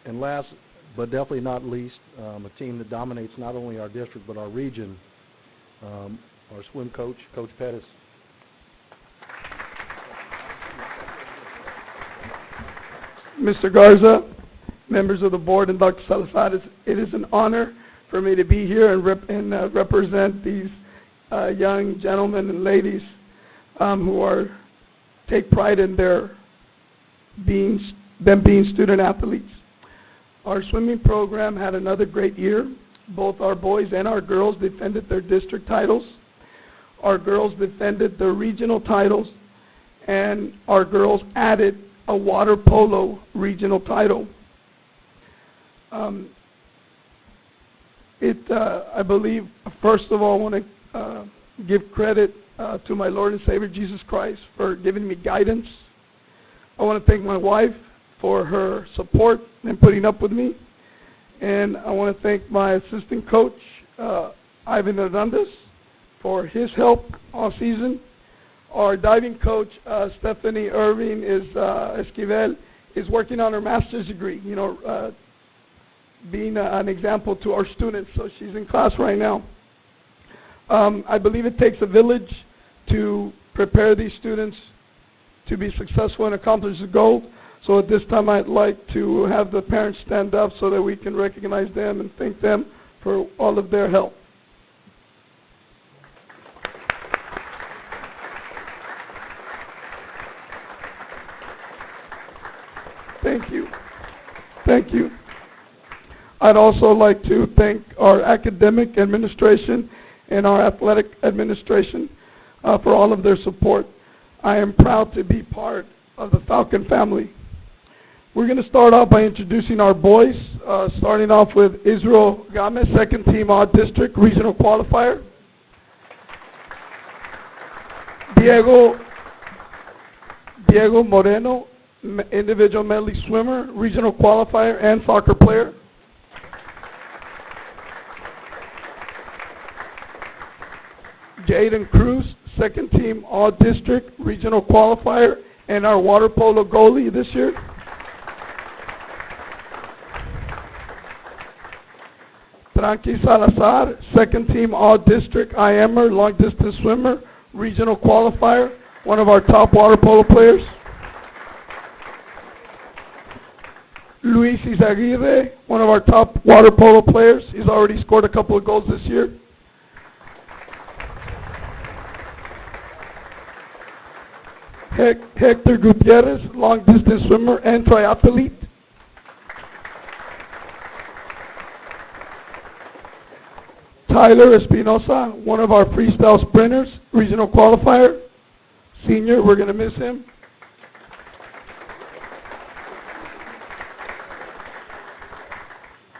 And last, but definitely not least, a team that dominates not only our district but our region, our swim coach, Coach Pettis. Mr. Garza, members of the board, and Dr. Salazar, it is an honor for me to be here and represent these young gentlemen and ladies who take pride in them being student athletes. Our swimming program had another great year. Both our boys and our girls defended their district titles. Our girls defended their regional titles, and our girls added a water polo regional title. I believe, first of all, I want to give credit to my Lord and Savior Jesus Christ for giving me guidance. I want to thank my wife for her support and putting up with me. And I want to thank my assistant coach, Ivan Hernandez, for his help all season. Our diving coach, Stephanie Irving Esquivel, is working on her master's degree, being an example to our students. So she's in class right now. I believe it takes a village to prepare these students to be successful and accomplish the goal. So at this time, I'd like to have the parents stand up so that we can recognize them and thank them for all of their help. Thank you. Thank you. I'd also like to thank our academic administration and our athletic administration for all of their support. I am proud to be part of the Falcon family. We're going to start off by introducing our boys, starting off with Israel Gomez, second team All-District Regional Qualifier. Diego Moreno, individual medley swimmer, regional qualifier, and soccer player. Jaden Cruz, second team All-District Regional Qualifier, and our water polo goalie this year. Tranqui Salazar, second team All-District IMer, long distance swimmer, regional qualifier, one of our top water polo players. Luis Izaguirre, one of our top water polo players. He's already scored a couple of goals this year. Hector Gutierrez, long distance swimmer and triathlete. Tyler Espinosa, one of our freestyle sprinters, regional qualifier, senior, we're going to miss him.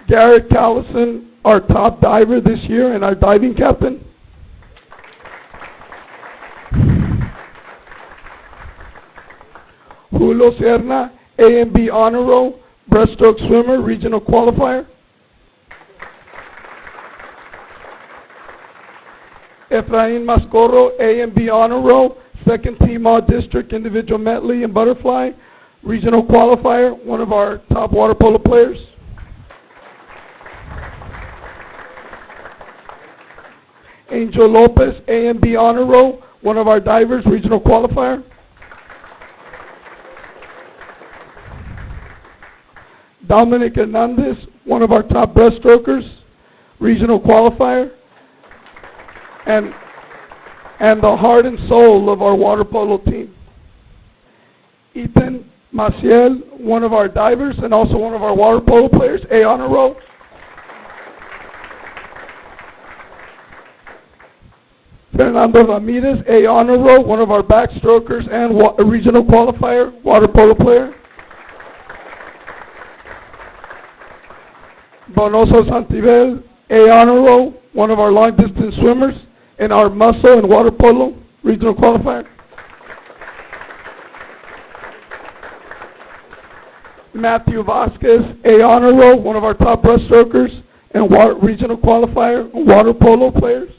Garrett Callison, our top diver this year and our diving captain. Julio Serna, A and B honor roll, breaststroke swimmer, regional qualifier. Efrain Mascorro, A and B honor roll, second team all-district individual medley and butterfly, regional qualifier, one of our top water polo players. Angel Lopez, A and B honor roll, one of our divers, regional qualifier. Dominic Hernandez, one of our top breaststrokers, regional qualifier. And the heart and soul of our water polo team. Ethan Maciel, one of our divers and also one of our water polo players, A honor roll. Fernando Ramirez, A honor roll, one of our backstrokers and a regional qualifier, water polo player. Bonoso Santivel, A honor roll, one of our long distance swimmers and our muscle and water polo, regional qualifier. Matthew Vasquez, A honor roll, one of our top breaststrokers and regional qualifier, water polo players.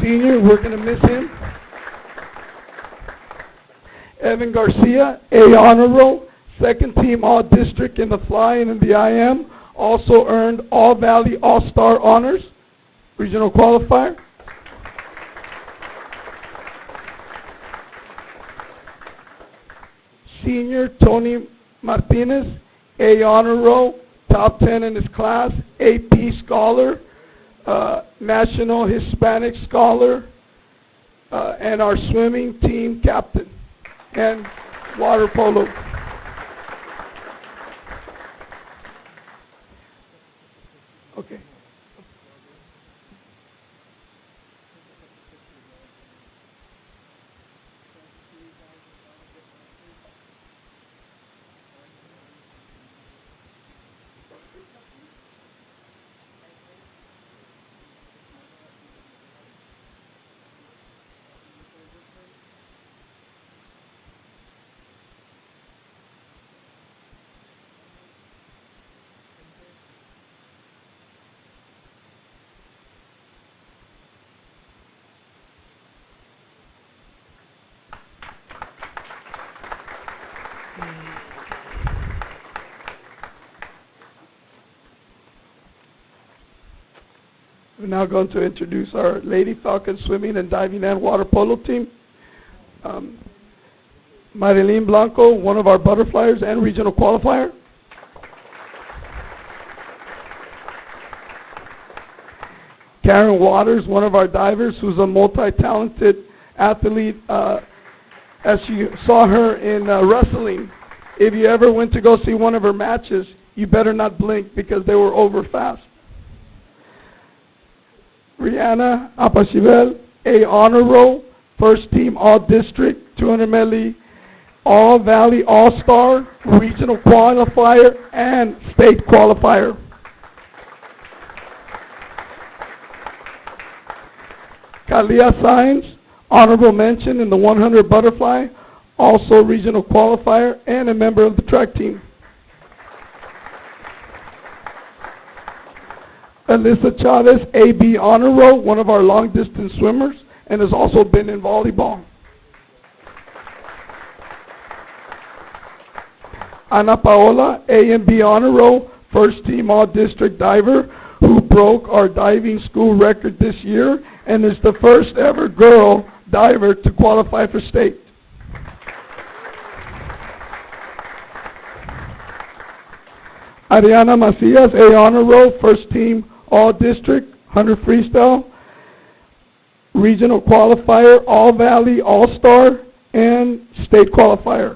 Senior, we're going to miss him. Evan Garcia, A honor roll, second team all-district in the fly and in the IM, also earned All-Valley All-Star honors, regional qualifier. Senior Tony Martinez, A honor roll, top 10 in his class, AP scholar, National Hispanic Scholar, and our swimming team captain, and water polo. Okay. We're now going to introduce our Lady Falcon swimming and diving and water polo team. Marilyn Blanco, one of our butterflies and regional qualifier. Karen Waters, one of our divers, who's a multi-talented athlete. As you saw her in wrestling, if you ever went to go see one of her matches, you better not blink because they were over fast. Rihanna Apachivel, A honor roll, first team all-district, 200 medley, all-valley, all-star, regional qualifier, and state qualifier. Kalia Sainz, honorable mention in the 100 butterfly, also regional qualifier, and a member of the track team. Alyssa Chavez, AB honor roll, one of our long distance swimmers and has also been in volleyball. Ana Paola, A and B honor roll, first team all-district diver, who broke our diving school record this year and is the first ever girl diver to qualify for state. Ariana Macias, A honor roll, first team all-district, 100 freestyle, regional qualifier, all-valley, all-star, and state qualifier.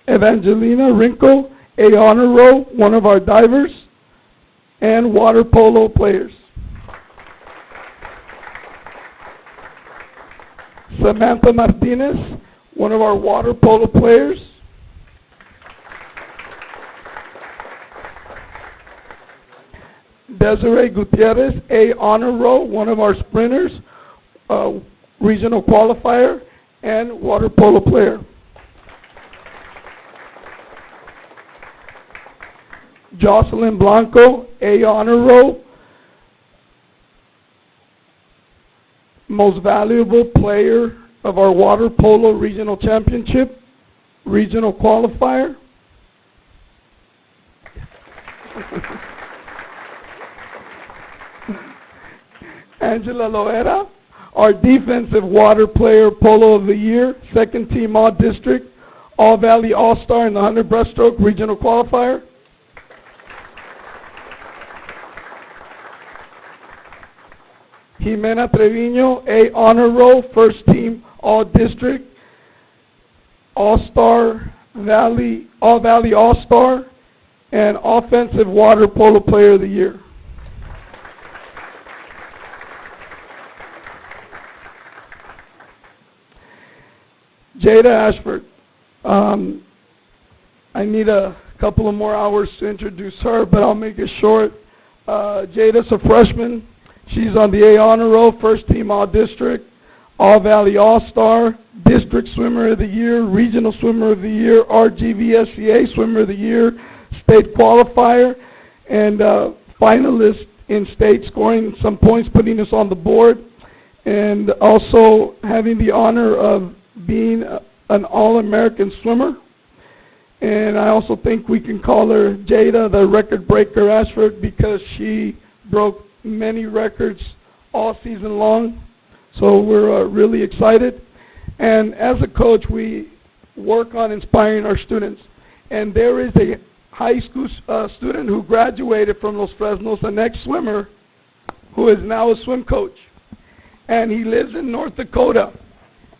Evangelina Rinko, A honor roll, one of our divers, and water polo players. Samantha Martinez, one of our water polo players. Desiree Gutierrez, A honor roll, one of our sprinters, regional qualifier, and water polo player. Jocelyn Blanco, A honor roll, most valuable player of our water polo regional championship, regional qualifier. Angela Loera, our defensive water player polo of the year, second team all district, all valley all-star in the 100 breaststroke regional qualifier. Jimena Trevino, A honor roll, first team all district, all-star valley, all valley all-star, and offensive water polo player of the year. Jada Ashford. I need a couple of more hours to introduce her, but I'll make it short. Jada's a freshman. She's on the A honor roll, first team all district, all valley all-star, district swimmer of the year, regional swimmer of the year, RGVSCA swimmer of the year, state qualifier, and finalist in state, scoring some points, putting us on the board, and also having the honor of being an All-American swimmer. And I also think we can call her Jada, the record breaker Ashford, because she broke many records all season long. So we're really excited. And as a coach, we work on inspiring our students. And there is a high school student who graduated from Los Fresnos, an ex-swimmer, who is now a swim coach. And he lives in North Dakota.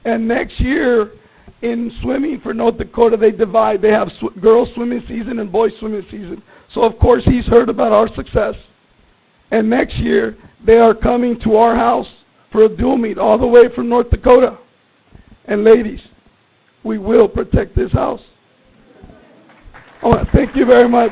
And next year, in swimming for North Dakota, they divide. They have girls swimming season and boys swimming season. So, of course, he's heard about our success. And next year, they are coming to our house for a dual meet all the way from North Dakota. And ladies, we will protect this house. I want to thank you very much.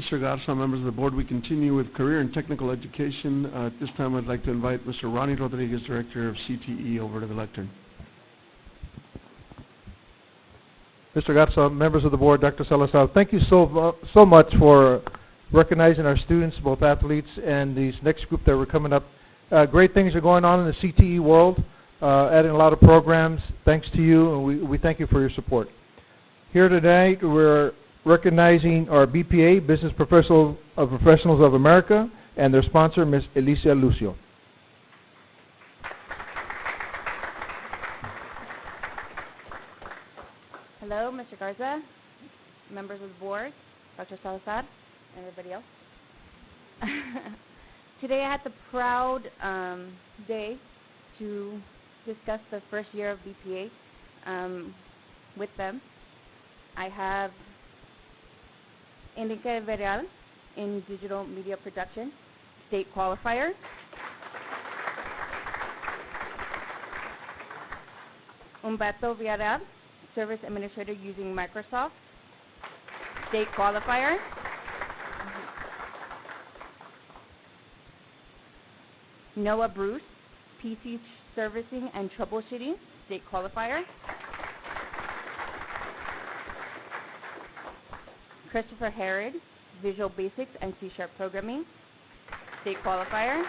Mr. Garza, members of the board, we continue with career and technical education. At this time, I'd like to invite Mr. Ronnie Rodriguez, Director of CTE, over to the lectern. Mr. Garza, members of the board, Dr. Salazar, thank you so much for recognizing our students, both athletes and these next group that were coming up. Great things are going on in the CTE world, adding a lot of programs. Thanks to you, and we thank you for your support. Here today, we're recognizing our BPA, Business Professionals of America, and their sponsor, Ms. Alicia Lucio. Hello, Mr. Garza, members of the board, Dr. Salazar, and everybody else. Today I had the proud day to discuss the first year of BPA with them. I have Enrique Villarreal in digital media production, state qualifier. Humberto Villarreal, service administrator using Microsoft, state qualifier. Noah Bruce, PC servicing and troubleshooting, state qualifier. Christopher Herod, Visual Basics and C# programming, state qualifier.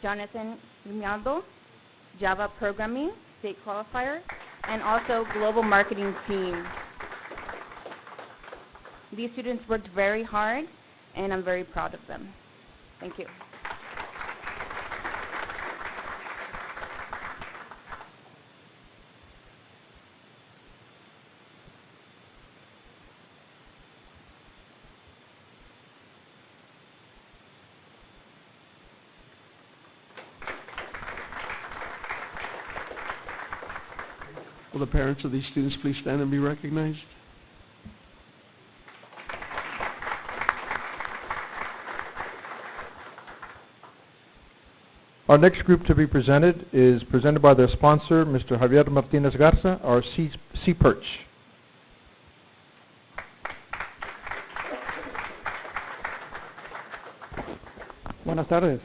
Jonathan Grimaldo, Java programming, state qualifier, and also global marketing team. These students worked very hard, and I'm very proud of them. Thank you. Will the parents of these students please stand and be recognized? Our next group to be presented is presented by their sponsor, Mr. Javier Martinez Garza, our Sea Perch. Buenas tardes,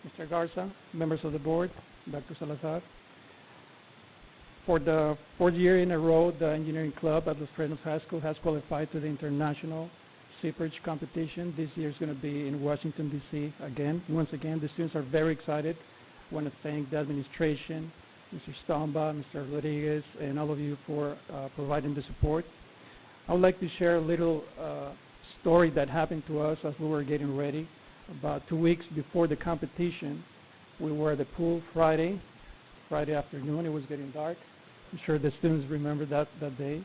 Mr. Garza, members of the board, Dr. Salazar. For the fourth year in a row, the engineering club at Los Fresnos High School has qualified to the international Sea Perch competition. This year is going to be in Washington, D.C. again. Once again, the students are very excited. I want to thank the administration, Mr. Stomba, Mr. Rodriguez, and all of you for providing the support. I would like to share a little story that happened to us as we were getting ready. About 2 weeks before the competition, we were at the pool Friday afternoon. It was getting dark. I'm sure the students remember that day.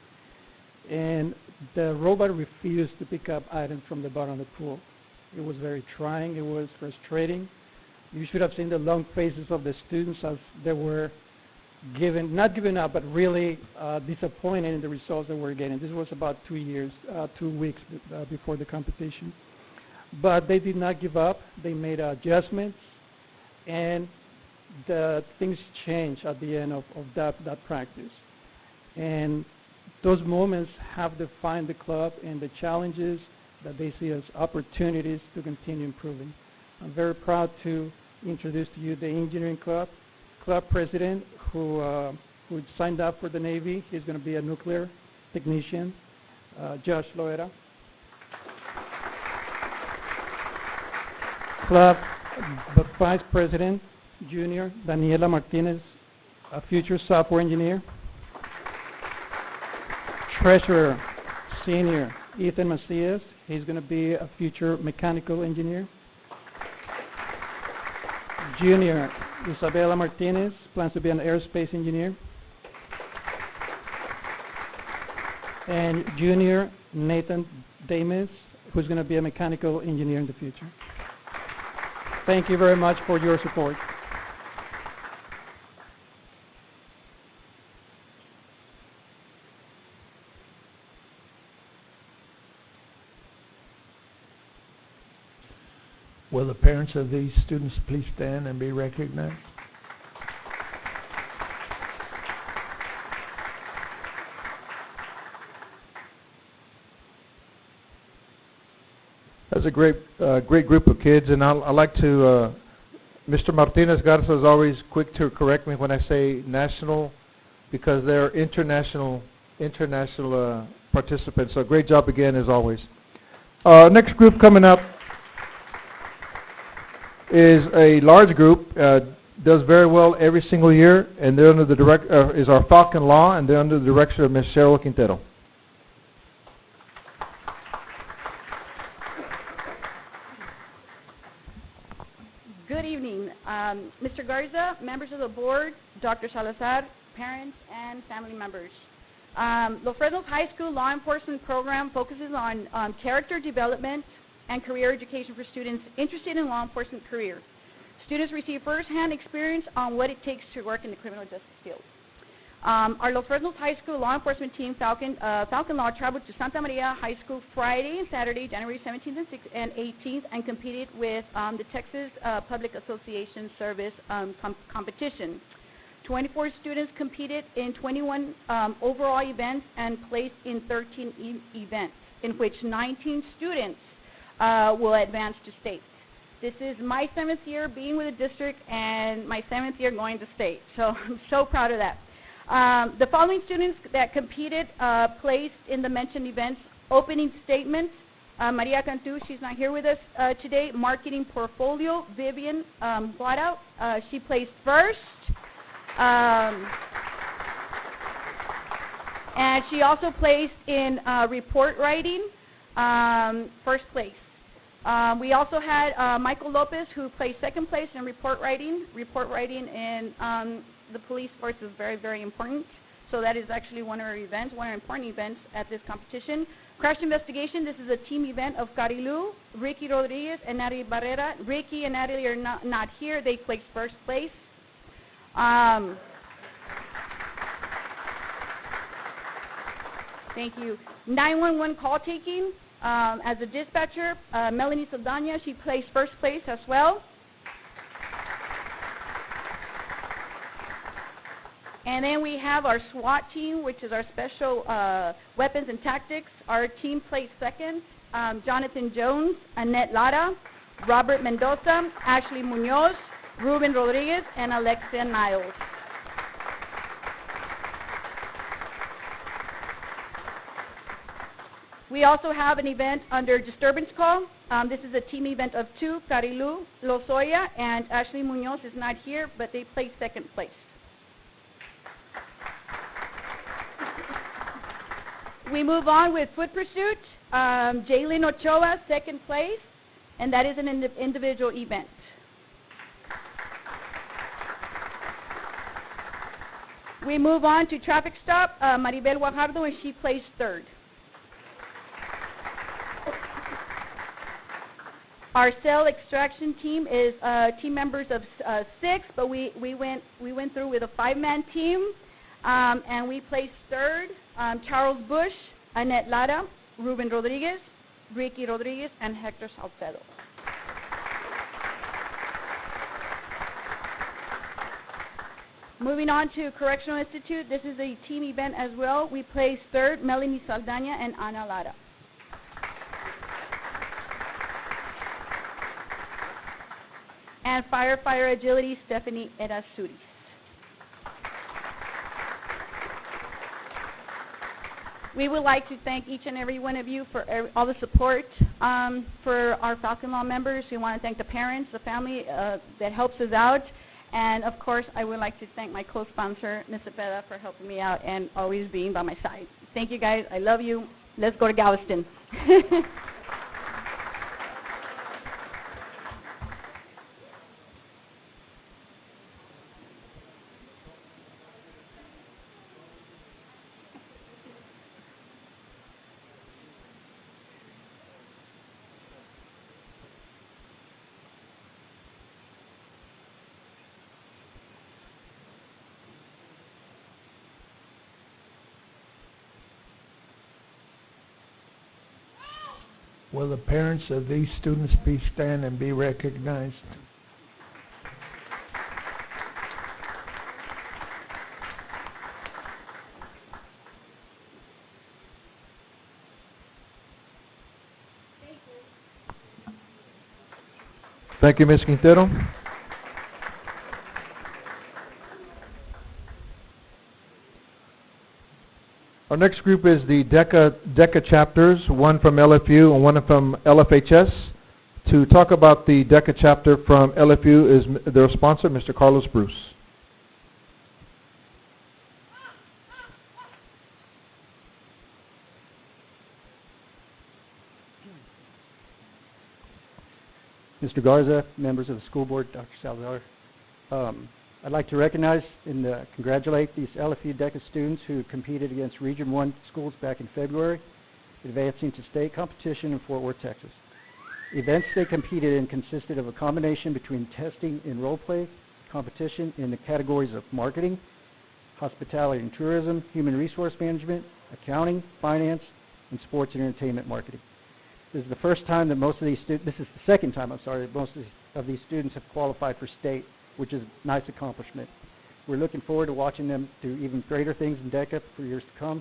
And the robot refused to pick up items from the bottom of the pool. It was very trying. It was frustrating. You should have seen the long faces of the students as they were not giving up, but really disappointed in the results that we're getting. This was about 2 weeks before the competition. But they did not give up. They made adjustments, and the things changed at the end of that practice. And those moments have defined the club and the challenges that they see as opportunities to continue improving. I'm very proud to introduce to you the engineering club president who signed up for the Navy. He's going to be a nuclear technician, Josh Loera. Club vice president, junior, Daniela Martinez, a future software engineer. Treasurer, senior, Ethan Macias. He's going to be a future mechanical engineer. Junior, Isabella Martinez, plans to be an aerospace engineer. And junior, Nathan Damis, who's going to be a mechanical engineer in the future. Thank you very much for your support. Will the parents of these students please stand and be recognized? That's a great group of kids, and I'd like to, Mr. Martinez Garza is always quick to correct me when I say national, because they're international participants. So great job again, as always. Next group coming up is a large group, does very well every single year, and they're under the is our Falcon Law, and they're under the direction of Ms. Cheryl Quintero. Good evening, Mr. Garza, members of the board, Dr. Salazar, parents, and family members. Los Fresnos High School Law Enforcement Program focuses on character development and career education for students interested in law enforcement career. Students receive first-hand experience on what it takes to work in the criminal justice field. Our Los Fresnos High School Law Enforcement Team, Falcon Law, traveled to Santa Maria High School Friday and Saturday, January 17th and 18th, and competed with the Texas Public Association Service competition. 24 students competed in 21 overall events and placed in 13 events, in which 19 students will advance to state. This is my 7th year being with the district and my 7th year going to state, so I'm so proud of that. The following students that competed placed in the mentioned events: opening statements, Maria Cantu, she's not here with us today. Marketing portfolio, Vivian Guarao, she placed first. And she also placed in report writing, first place. We also had Michael Lopez, who placed second place in report writing. Report writing in the police force is very, very important. So that is actually one of our events, one of our important events at this competition. Crash investigation, this is a team event of Carilu, Ricky Rodriguez, and Natalie Barrera. Ricky and Natalie are not here. They placed first place. Thank you. 911 call taking, as a dispatcher, Melanie Saldana, she placed first place as well. And then we have our SWAT team, which is our special weapons and tactics. Our team placed second. Jonathan Jones, Annette Lara, Robert Mendoza, Ashley Munoz, Ruben Rodriguez, and Alexia Niles. We also have an event under disturbance call. This is a team event of 2, Carilu Lozoya and Ashley Munoz is not here, but they placed second place. We move on with foot pursuit. Jalen Ochoa, second place, and that is an individual event. We move on to traffic stop. Maribel Guajardo, and she placed third. Our cell extraction team is team members of 6, but we went through with a 5-man team, and we placed third. Charles Bush, Annette Lara, Ruben Rodriguez, Ricky Rodriguez, and Hector Salcedo. Moving on to Correctional Institute, this is a team event as well. We placed third, Melanie Saldana and Ana Lara. And firefighter agility, Stephanie Erasuris. We would like to thank each and every one of you for all the support for our Falcon Law members. We want to thank the parents, the family that helps us out. And, of course, I would like to thank my co-sponsor, Ms. Cepeda, for helping me out and always being by my side. Thank you, guys. I love you. Let's go to Galveston. Will the parents of these students please stand and be recognized? Thank you, Ms. Quintero. Our next group is the DECA chapters, one from LFU and one from LFHS. To talk about the DECA chapter from LFU is their sponsor, Mr. Carlos Bruce. Mr. Garza, members of the school board, Dr. Salazar. I'd like to recognize and congratulate these LFU DECA students who competed against Region 1 schools back in February, advancing to state competition in Fort Worth, Texas. Events they competed in consisted of a combination between testing and role play competition in the categories of marketing, hospitality and tourism, human resource management, accounting, finance, and sports and entertainment marketing. This is the first time that most of these students, this is the second time, that most of these students have qualified for state, which is a nice accomplishment. We're looking forward to watching them do even greater things in DECA for years to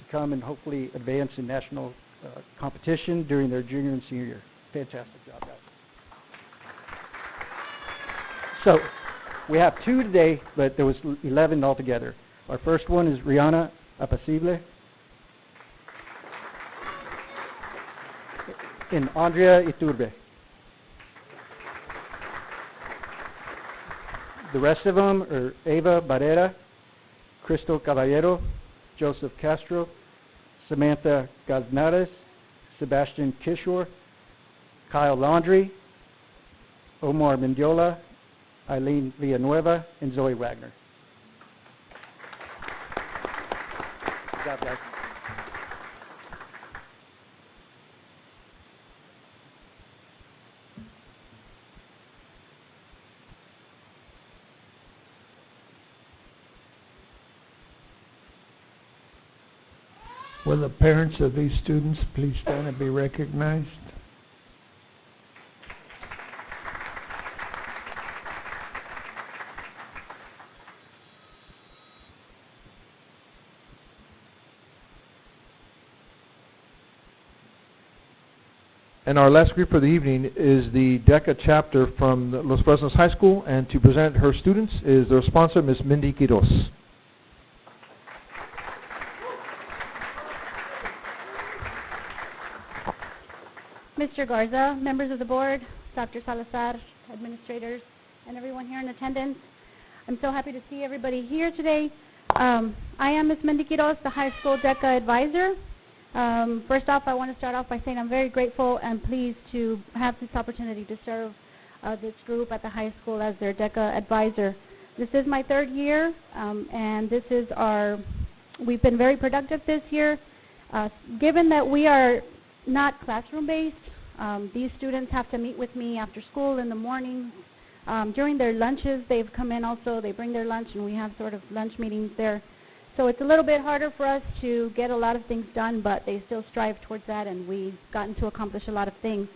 come and hopefully advance in national competition during their junior and senior year. Fantastic job, guys. So, we have 2 today, but there was 11 altogether. Our first one is Rihanna Apacible and Andrea Iturbe. The rest of them are Ava Barrera, Crystal Caballero, Joseph Castro, Samantha Gaznares, Sebastian Kishore, Kyle Laundrie, Omar Mendiola, Eileen Villanueva, and Zoe Wagner. Good job, guys. Will the parents of these students please stand and be recognized? And our last group for the evening is the DECA chapter from Los Fresnos High School, and to present her students is their sponsor, Ms. Mindy Quiroz. Mr. Garza, members of the board, Dr. Salazar, administrators, and everyone here in attendance. I'm so happy to see everybody here today. I am Ms. Mindy Quiroz, the high school DECA advisor. First off, I want to start off by saying I'm very grateful and pleased to have this opportunity to serve this group at the high school as their DECA advisor. This is my 3rd year, and this is we've been very productive this year. Given that we are not classroom-based, these students have to meet with me after school in the morning. During their lunches, they've come in also, they bring their lunch, and we have sort of lunch meetings there. So it's a little bit harder for us to get a lot of things done, but they still strive towards that, and we've gotten to accomplish a lot of things.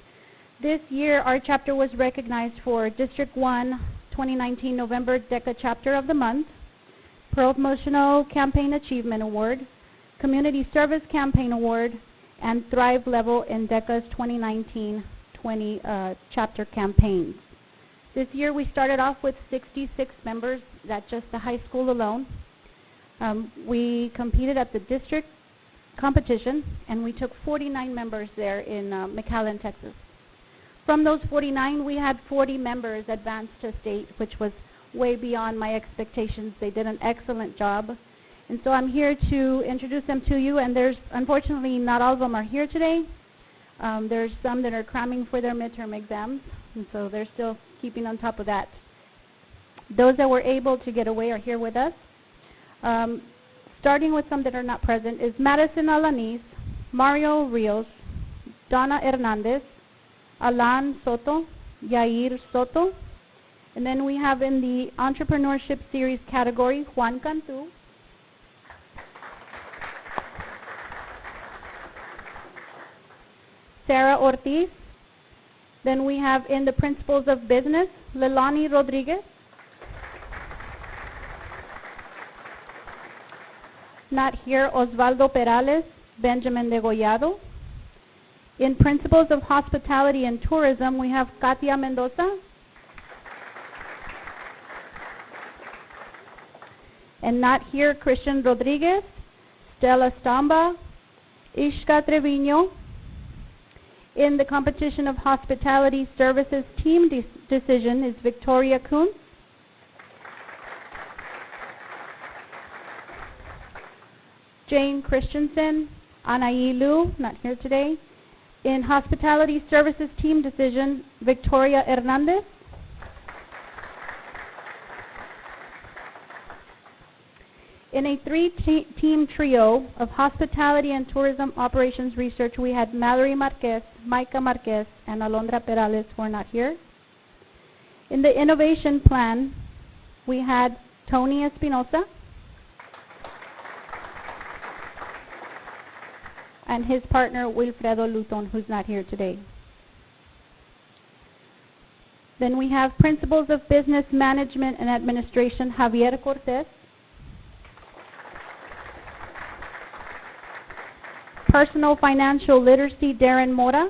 This year, our chapter was recognized for District 1 2019 November DECA Chapter of the Month, Promotional Campaign Achievement Award, Community Service Campaign Award, and Thrive Level in DECA's 2019-20 chapter campaigns. This year, we started off with 66 members at just the high school alone. We competed at the district competition, and we took 49 members there in McAllen, Texas. From those 49, we had 40 members advance to state, which was way beyond my expectations. They did an excellent job. And so I'm here to introduce them to you, and unfortunately, not all of them are here today. There's some that are cramming for their midterm exams, and so they're still keeping on top of that. Those that were able to get away are here with us. Starting with some that are not present is Madison Alanis, Mario Rios, Donna Hernandez, Alan Soto, Yair Soto, and then we have in the Entrepreneurship Series category, Juan Cantu, Sarah Ortiz. Then we have in the Principles of Business, Lelani Rodriguez, not here, Osvaldo Perales, Benjamin Degollado, In Principles of Hospitality and Tourism, we have Katia Mendoza. And not here, Christian Rodriguez, Stella Stamba, Ishka Trevino. In the Competition of Hospitality Services Team Decision is Victoria Kuhn. Jane Christensen, Anaí Liu, not here today. In Hospitality Services Team Decision, Victoria Hernandez. In a three-team trio of Hospitality and Tourism Operations Research, we had Mallory Marquez, Micah Marquez, and Alondra Perales, who are not here. In the Innovation Plan, we had Tony Espinosa and his partner, Wilfredo Luton, who's not here today. Then we have Principles of Business Management and Administration, Javier Cortez. Personal Financial Literacy, Darren Mora.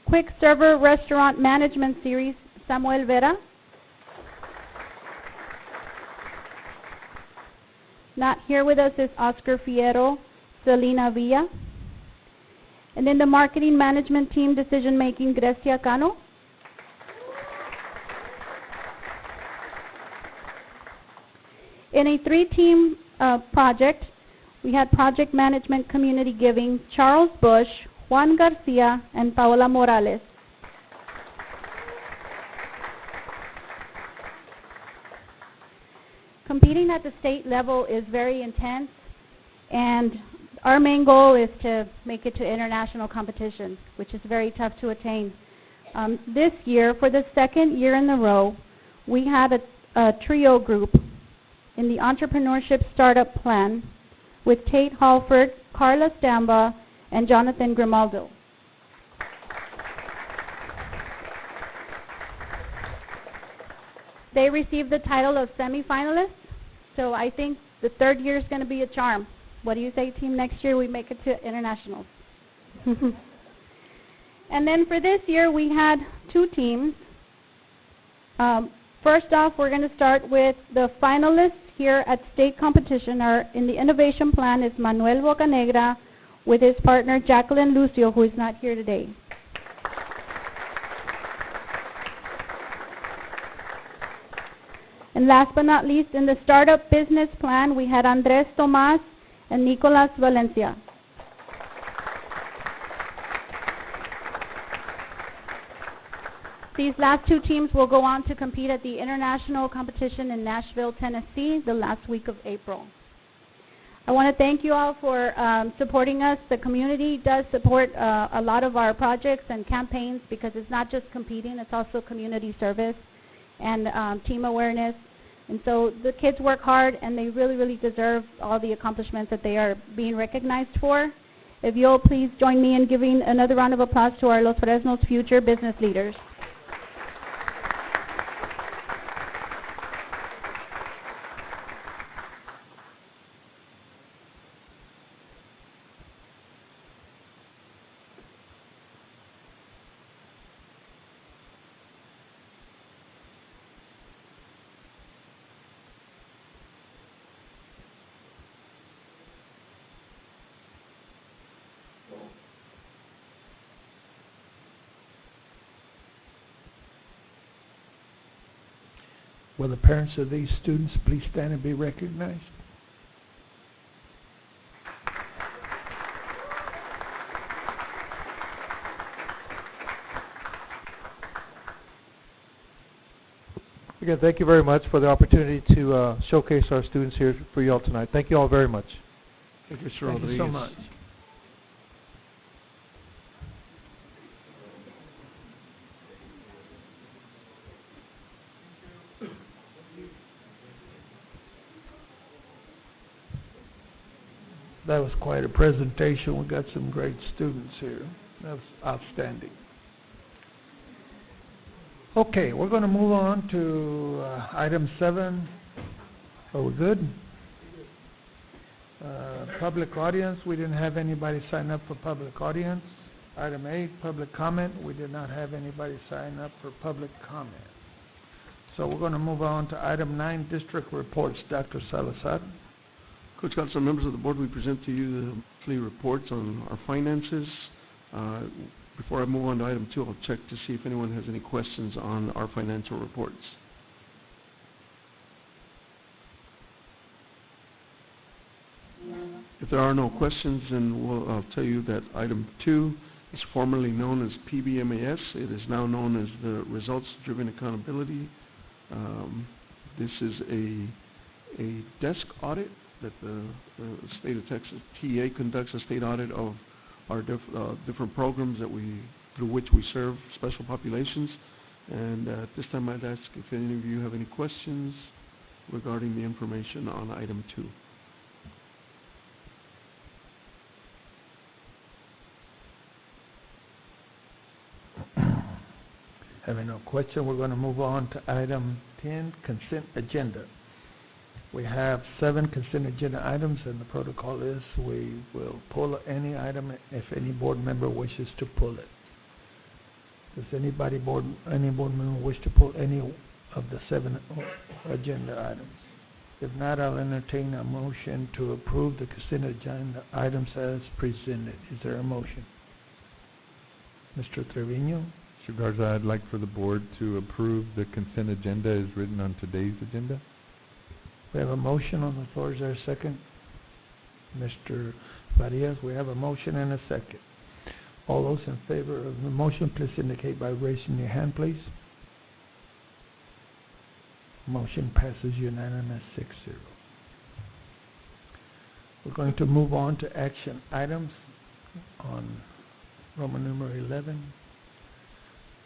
Quick Server Restaurant Management Series, Samuel Vera. Not here with us is Oscar Fierro, Selena Villa. And in the Marketing Management Team Decision Making, Grecia Cano. In a three-team project, we had Project Management Community Giving, Charles Bush, Juan Garcia, and Paola Morales. Competing at the state level is very intense, and our main goal is to make it to international competition, which is very tough to attain. This year, for the second year in a row, we had a trio group in the Entrepreneurship Startup Plan with Tate Halford, Carla Stamba, and Jonathan Grimaldo. They received the title of semifinalists, so I think the third year is going to be a charm. What do you say, team? Next year we make it to internationals. And then for this year we had two teams. First off, we're going to start with the finalists here at state competition. In the Innovation Plan is Manuel Bocanegra with his partner Jacqueline Lucio, who is not here today. And last but not least, in the Startup Business Plan, we had Andres Tomas and Nicolas Valencia. These last two teams will go on to compete at the international competition in Nashville, Tennessee, the last week of April. I want to thank you all for supporting us. The community does support a lot of our projects and campaigns because it's not just competing, it's also community service and team awareness. And so the kids work hard and they really, really deserve all the accomplishments that they are being recognized for. If you'll please join me in giving another round of applause to our Los Fresnos future business leaders. Will the parents of these students please stand and be recognized? Again, thank you very much for the opportunity to showcase our students here for you all tonight. Thank you all very much. Thank you, Mr. Thank Rodriguez. you so much. That was quite a presentation. We got some great students here. That was outstanding. Okay, we're going to move on to item 7. Are we good? Public audience, we didn't have anybody sign up for public audience. Item 8, public comment, we did not have anybody sign up for public comment. So we're going to move on to item 9, district reports. Dr. Salazar. Coach, council members of the board, we present to you the monthly reports on our finances. Before I move on to item 2, I'll check to see if anyone has any questions on our financial reports. If there are no questions, then I'll tell you that item 2 is formerly known as PBMAS. It is now known as the Results Driven Accountability. This is a desk audit that the state of Texas TA conducts a state audit of our different programs through which we serve special populations. And at this time, I'd ask if any of you have any questions regarding the information on item 2. Having no question, we're going to move on to item 10, consent agenda. We have 7 consent agenda items, and the protocol is we will pull any item if any board member wishes to pull it. Does any board member wish to pull any of the 7 agenda items? If not, I'll entertain a motion to approve the consent agenda items as presented. Is there a motion? Mr. Trevino? Mr. Garza, I'd like for the board to approve the consent agenda as written on today's agenda. We have a motion on the floor. Is there a second? Mr. Farias, we have a motion and a second. All those in favor of the motion, please indicate by raising your hand, please. Motion passes unanimous 6-0. We're going to move on to action items on Roman numeral 11.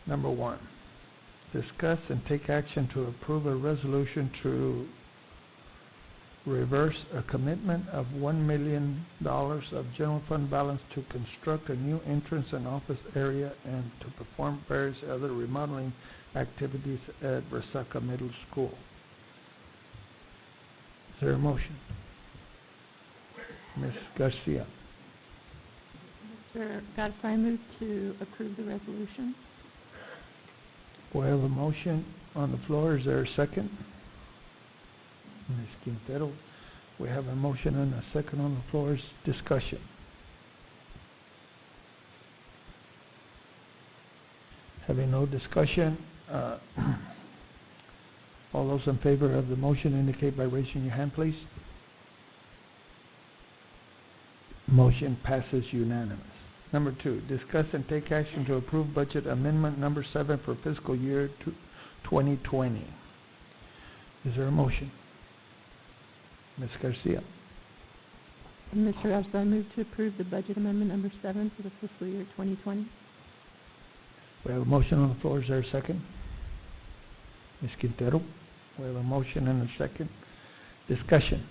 Number 1, discuss and take action to approve a resolution to reverse a commitment of $1 million of general fund balance to construct a new entrance and office area and to perform various other remodeling activities at Resaca Middle School. Is there a motion? Ms. Garcia. Mr. Garza, I move to approve the resolution. We have a motion on the floor. Is there a second? Ms. Quintero. We have a motion and a second on the floor. Is discussion. Having no discussion, all those in favor of the motion indicate by raising your hand, please. Motion passes unanimous. Number 2, discuss and take action to approve budget amendment number 7 for fiscal year 2020. Is there a motion? Ms. Garcia. Mr. Garza, I move to approve the budget amendment number 7 for the fiscal year 2020. We have a motion on the floor. Is there a second? Ms. Quintero. We have a motion and a second. Discussion.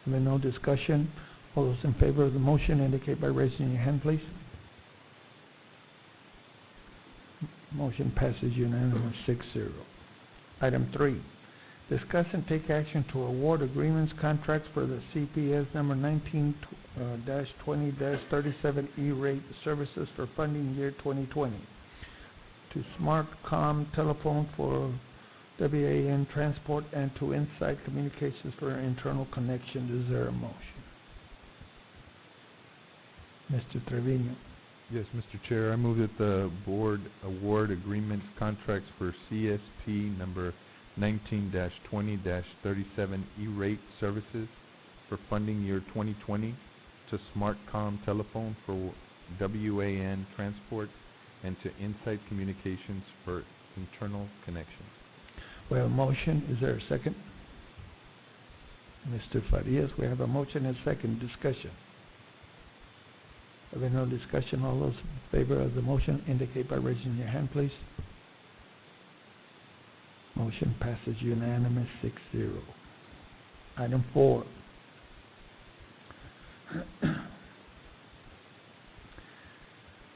Having no discussion, all those in favor of the motion indicate by raising your hand, please. Motion passes unanimous 6-0. Item 3, discuss and take action to award agreements contracts for the CPS number 19-20-37 E-rate services for funding year 2020 to SmartCom Telephone for WAN Transport and to Insight Communications for internal connection. Is there a motion? Mr. Trevino. Yes, Mr. Chair, I move that the board award agreements contracts for CSP number 19-20-37 E-rate services for funding year 2020 to SmartCom Telephone for WAN Transport and to Insight Communications for internal connections. We have a motion. Is there a second? Mr. Farias, we have a motion and a second. Discussion. Having no discussion, all those in favor of the motion indicate by raising your hand, please. Motion passes unanimous 6-0. Item 4.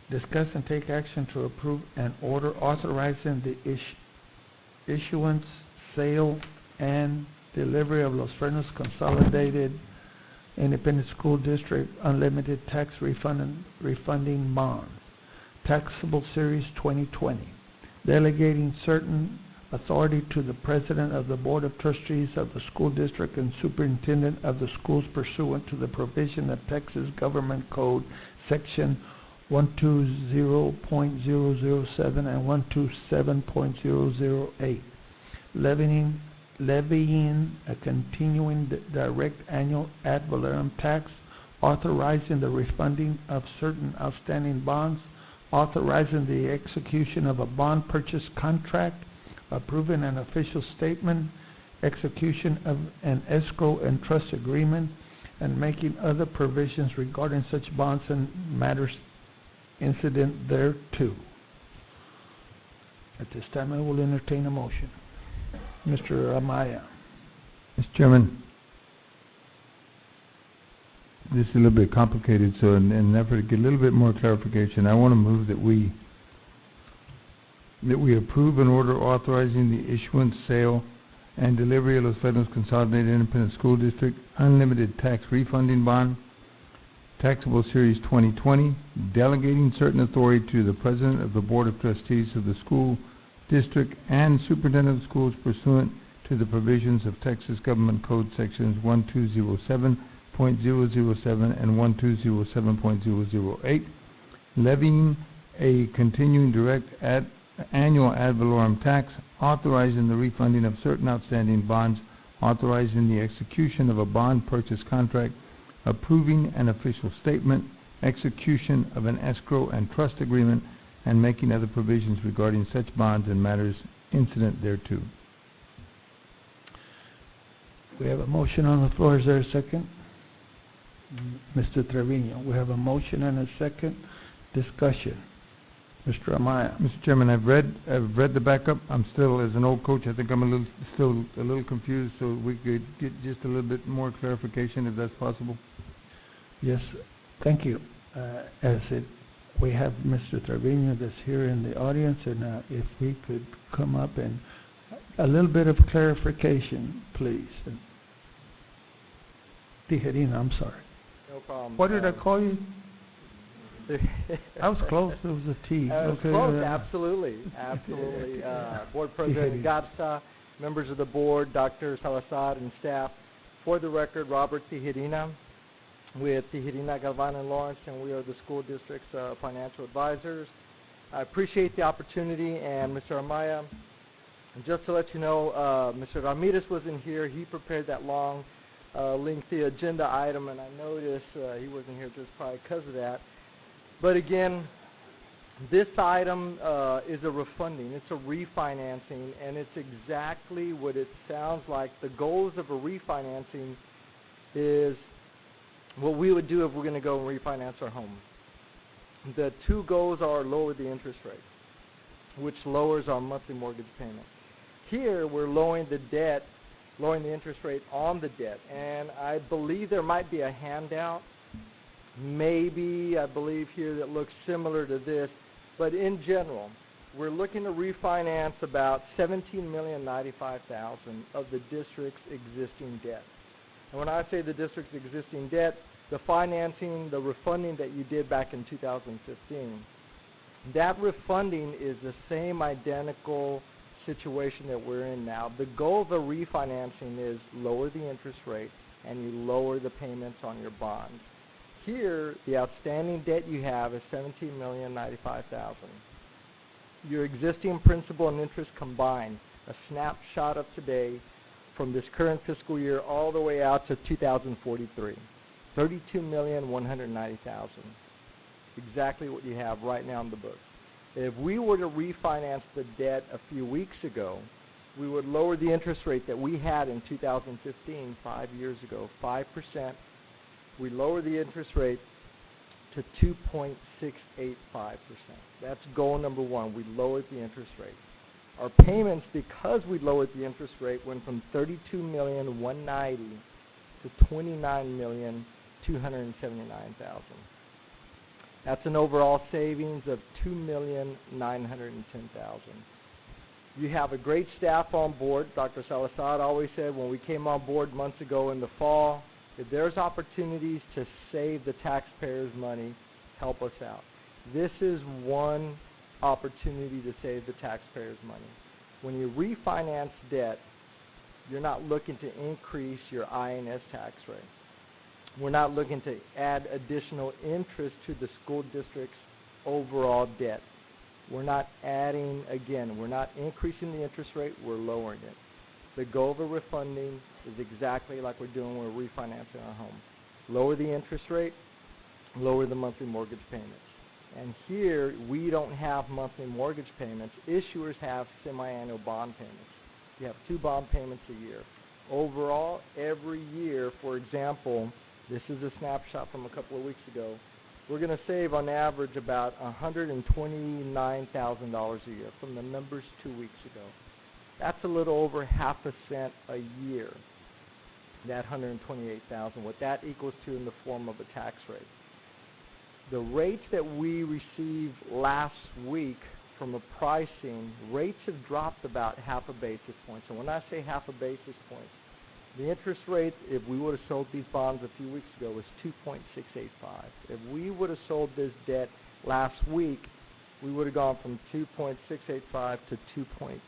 Discuss and take action to approve an order authorizing the issuance, sale, and delivery of Los Fresnos Consolidated Independent School District Unlimited Tax Refunding Bonds, Taxable Series 2020, delegating certain authority to the President of the Board of Trustees of the School District and Superintendent of the schools pursuant to the provision of Texas Government Code Section 120.007 and 127.008, levying a continuing direct annual ad valorem tax, authorizing the refunding of certain outstanding bonds, authorizing the execution of a bond purchase contract, approving an official statement, execution of an escrow and trust agreement, and making other provisions regarding such bonds and matters incident thereto. At this time, I will entertain a motion. Mr. Amaya. Mr. Chairman, this is a little bit complicated, so in an effort to get a little bit more clarification, I want to move that we approve an order authorizing the issuance, sale, and delivery of Los Fresnos Consolidated Independent School District Unlimited Tax Refunding Bond, Taxable Series 2020, delegating certain authority to the President of the Board of Trustees of the School District and Superintendent of Schools pursuant to the provisions of Texas Government Code Sections 1207.007 and 1207.008, levying a continuing direct annual ad valorem tax, authorizing the refunding of certain outstanding bonds, authorizing the execution of a bond purchase contract, approving an official statement, execution of an escrow and trust agreement, and making other provisions regarding such bonds and matters incident thereto. We have a motion on the floor. Is there a second? Mr. Trevino. We have a motion and a second. Discussion. Mr. Amaya. Mr. Chairman, I've read the backup. I'm still, as an old coach, I think I'm still a little confused, so we could get just a little bit more clarification if that's possible. Yes, thank you. We have Mr. Trevino that's here in the audience, and if we could come up and a little bit of clarification, please. Tijerina, I'm sorry. No problem. What did I call you? I was close. It was a T. Okay. Close, absolutely. Board President Garza, members of the board, Dr. Salazar, and staff. For the record, Robert Tijerina with Tijerina, Galvan, and Lawrence, and we are the school district's financial advisors. I appreciate the opportunity, and Mr. Amaya, just to let you know, Mr. Ramirez wasn't here. He prepared that long, lengthy agenda item, and I noticed he wasn't here just probably because of that. But again, this item is a refunding. It's a refinancing, and it's exactly what it sounds like. The goals of a refinancing is what we would do if we're going to go and refinance our home. The two goals are lower the interest rate, which lowers our monthly mortgage payment. Here, we're lowering the debt, lowering the interest rate on the debt, and I believe there might be a handout, maybe, I believe here, that looks similar to this, but in general, we're looking to refinance about $17,095,000 of the district's existing debt. And when I say the district's existing debt, the financing, the refunding that you did back in 2015, that refunding is the same identical situation that we're in now. The goal of the refinancing is lower the interest rate and you lower the payments on your bonds. Here, the outstanding debt you have is $17,095,000. Your existing principal and interest combined, a snapshot of today from this current fiscal year all the way out to 2043, $32,190,000. Exactly what you have right now in the books. If we were to refinance the debt a few weeks ago, we would lower the interest rate that we had in 2015, 5 years ago, 5%. We lower the interest rate to 2.685%. That's goal number one. We lowered the interest rate. Our payments, because we lowered the interest rate, went from $32,190,000 to $29,279,000. That's an overall savings of $2,910,000. You have a great staff on board. Dr. Salazar always said when we came on board months ago in the fall, if there's opportunities to save the taxpayers' money, help us out. This is one opportunity to save the taxpayers' money. When you refinance debt, you're not looking to increase your INS tax rate. We're not looking to add additional interest to the school district's overall debt. We're not adding, again, we're not increasing the interest rate, we're lowering it. The goal of a refunding is exactly like we're doing when we're refinancing our home. Lower the interest rate, lower the monthly mortgage payments. And here, we don't have monthly mortgage payments. Issuers have semi-annual bond payments. You have 2 bond payments a year. Overall, every year, for example, this is a snapshot from a couple of weeks ago, we're going to save on average about $129,000 a year from the numbers 2 weeks ago. That's a little over half a cent a year, that $128,000, what that equals to in the form of a tax rate. The rates that we received last week from a pricing, rates have dropped about half a basis point. So when I say half a basis point, the interest rate, if we would have sold these bonds a few weeks ago, was 2.685. If we would have sold this debt last week, we would have gone from 2.685 to 2.25%.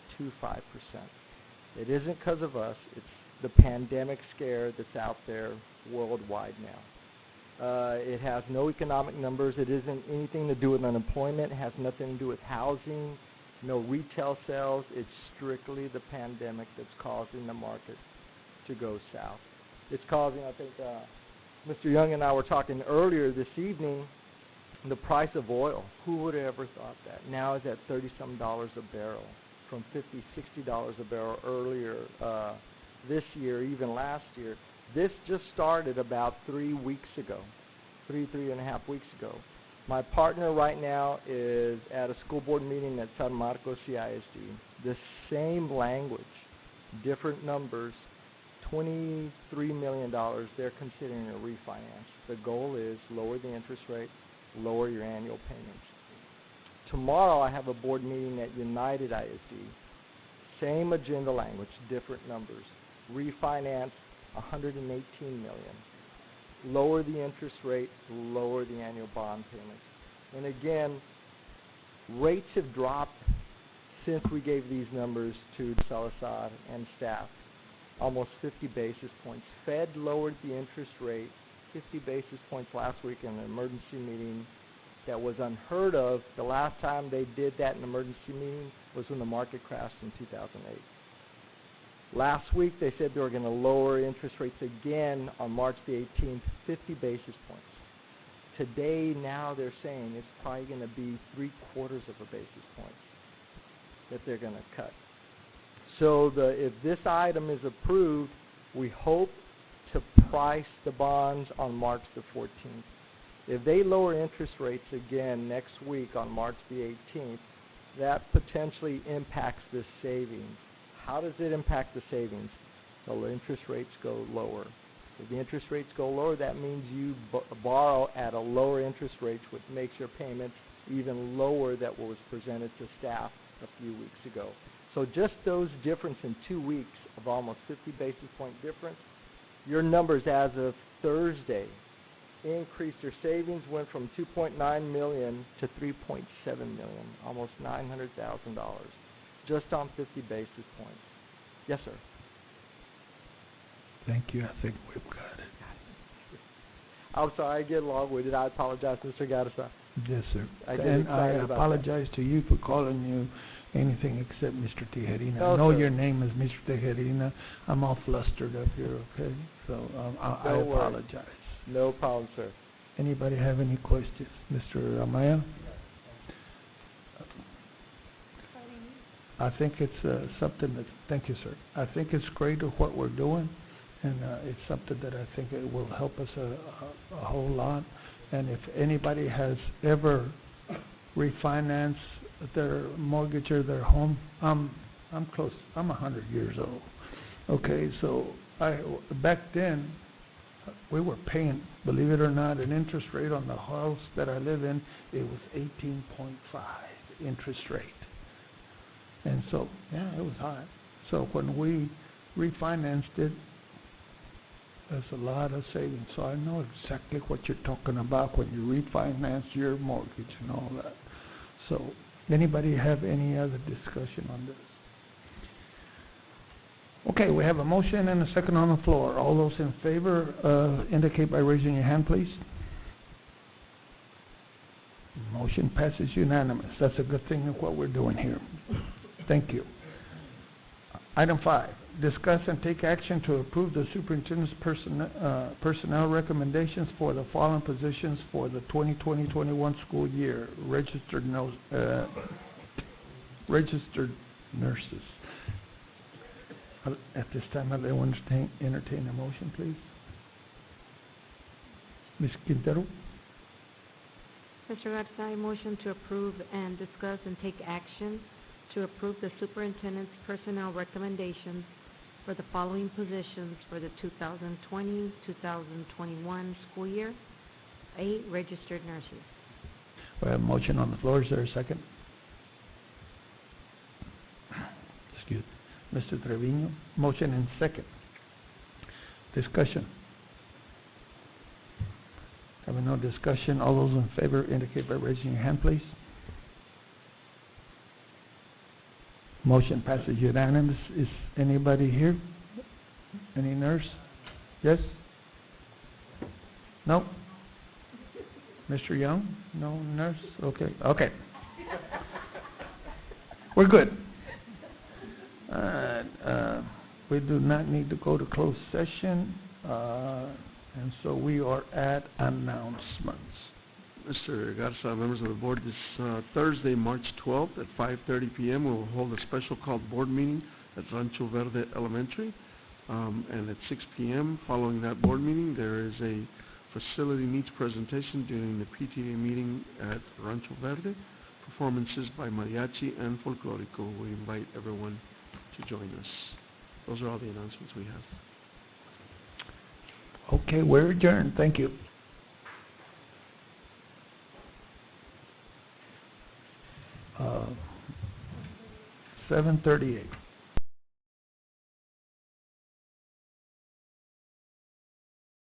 It isn't because of us. It's the pandemic scare that's out there worldwide now. It has no economic numbers. It isn't anything to do with unemployment. It has nothing to do with housing, no retail sales. It's strictly the pandemic that's causing the market to go south. It's causing, I think, Mr. Young and I were talking earlier this evening, the price of oil. Who would have ever thought that? Now it's at $30-some a barrel, from $50, $60 a barrel earlier this year, even last year. This just started about 3 weeks ago, 3.5 weeks ago. My partner right now is at a school board meeting at San Marcos CISD. The same language, different numbers, $23 million they're considering a refinance. The goal is lower the interest rate, lower your annual payments. Tomorrow I have a board meeting at United ISD. Same agenda language, different numbers. Refinance $118 million. Lower the interest rate, lower the annual bond payments. And again, rates have dropped since we gave these numbers to Salazar and staff. Almost 50 basis points. Fed lowered the interest rate 50 basis points last week in an emergency meeting that was unheard of. The last time they did that in an emergency meeting was when the market crashed in 2008. Last week they said they were going to lower interest rates again on March the 18th, 50 basis points. Today, now they're saying it's probably going to be 3/4 of a basis point that they're going to cut. So if this item is approved, we hope to price the bonds on March the 14th. If they lower interest rates again next week on March the 18th, that potentially impacts the savings. How does it impact the savings? The interest rates go lower. If the interest rates go lower, that means you borrow at a lower interest rate, which makes your payments even lower than what was presented to staff a few weeks ago. So just those difference in 2 weeks of almost 50 basis point difference, your numbers as of Thursday increased. Your savings went from $2.9 million to $3.7 million, almost $900,000, just on 50 basis points. Yes, sir. Thank you. I think we've got it. I'm sorry, I get long-winded. I apologize, Mr. Garza. Yes, sir. I get And I excited about apologize to you for calling you anything except Mr. Tejerina. No, I know sir. your name is Mr. Tejerina. I'm all flustered up here, okay? So I Don't worry. apologize. No problem, sir. Anybody have any questions? Mr. Amaya? I think it's something that, thank you, sir. I think it's great of what we're doing, and it's something that I think it will help us a whole lot. And if anybody has ever refinanced their mortgage or their home, I'm close. I'm 100 years old. Okay, so back then we were paying, believe it or not, an interest rate on the house that I live in. It was 18.5 interest rate. And so, yeah, it was hot. So when we refinanced it, there's a lot of savings. So I know exactly what you're talking about when you refinance your mortgage and all that. So, anybody have any other discussion on this? Okay, we have a motion and a second on the floor. All those in favor, indicate by raising your hand, please. Motion passes unanimous. That's a good thing of what we're doing here. Thank you. Item 5, discuss and take action to approve the superintendent's personnel recommendations for the following positions for the 2020-21 school year. Registered nurses. At this time, I'd like to entertain a motion, please. Ms. Quintero? Mr. Garza, I motion to approve and discuss and take action to approve the superintendent's personnel recommendations for the following positions for the 2020-2021 school year. A, registered nurses. We have a motion on the floor. Is there a second? Excuse me. Mr. Trevino, motion and second. Discussion. Having no discussion, all those in favor indicate by raising your hand, please. Motion passes unanimous. Is anybody here? Any nurse? Yes? No? Mr. Young? No nurse? Okay. Okay. We're good. We do not need to go to closed session, and so we are at announcements. Mr. Garza, members of the board, this Thursday, March 12th at 5:30 p.m. we will hold a special called board meeting at Rancho Verde Elementary. And at 6 p.m. following that board meeting, there is a facility needs presentation during the PTA meeting at Rancho Verde. Performances by Mariachi and Folklorico. We invite everyone to join us. Those are all the announcements we have. Okay, we're adjourned. Thank you. 7:38.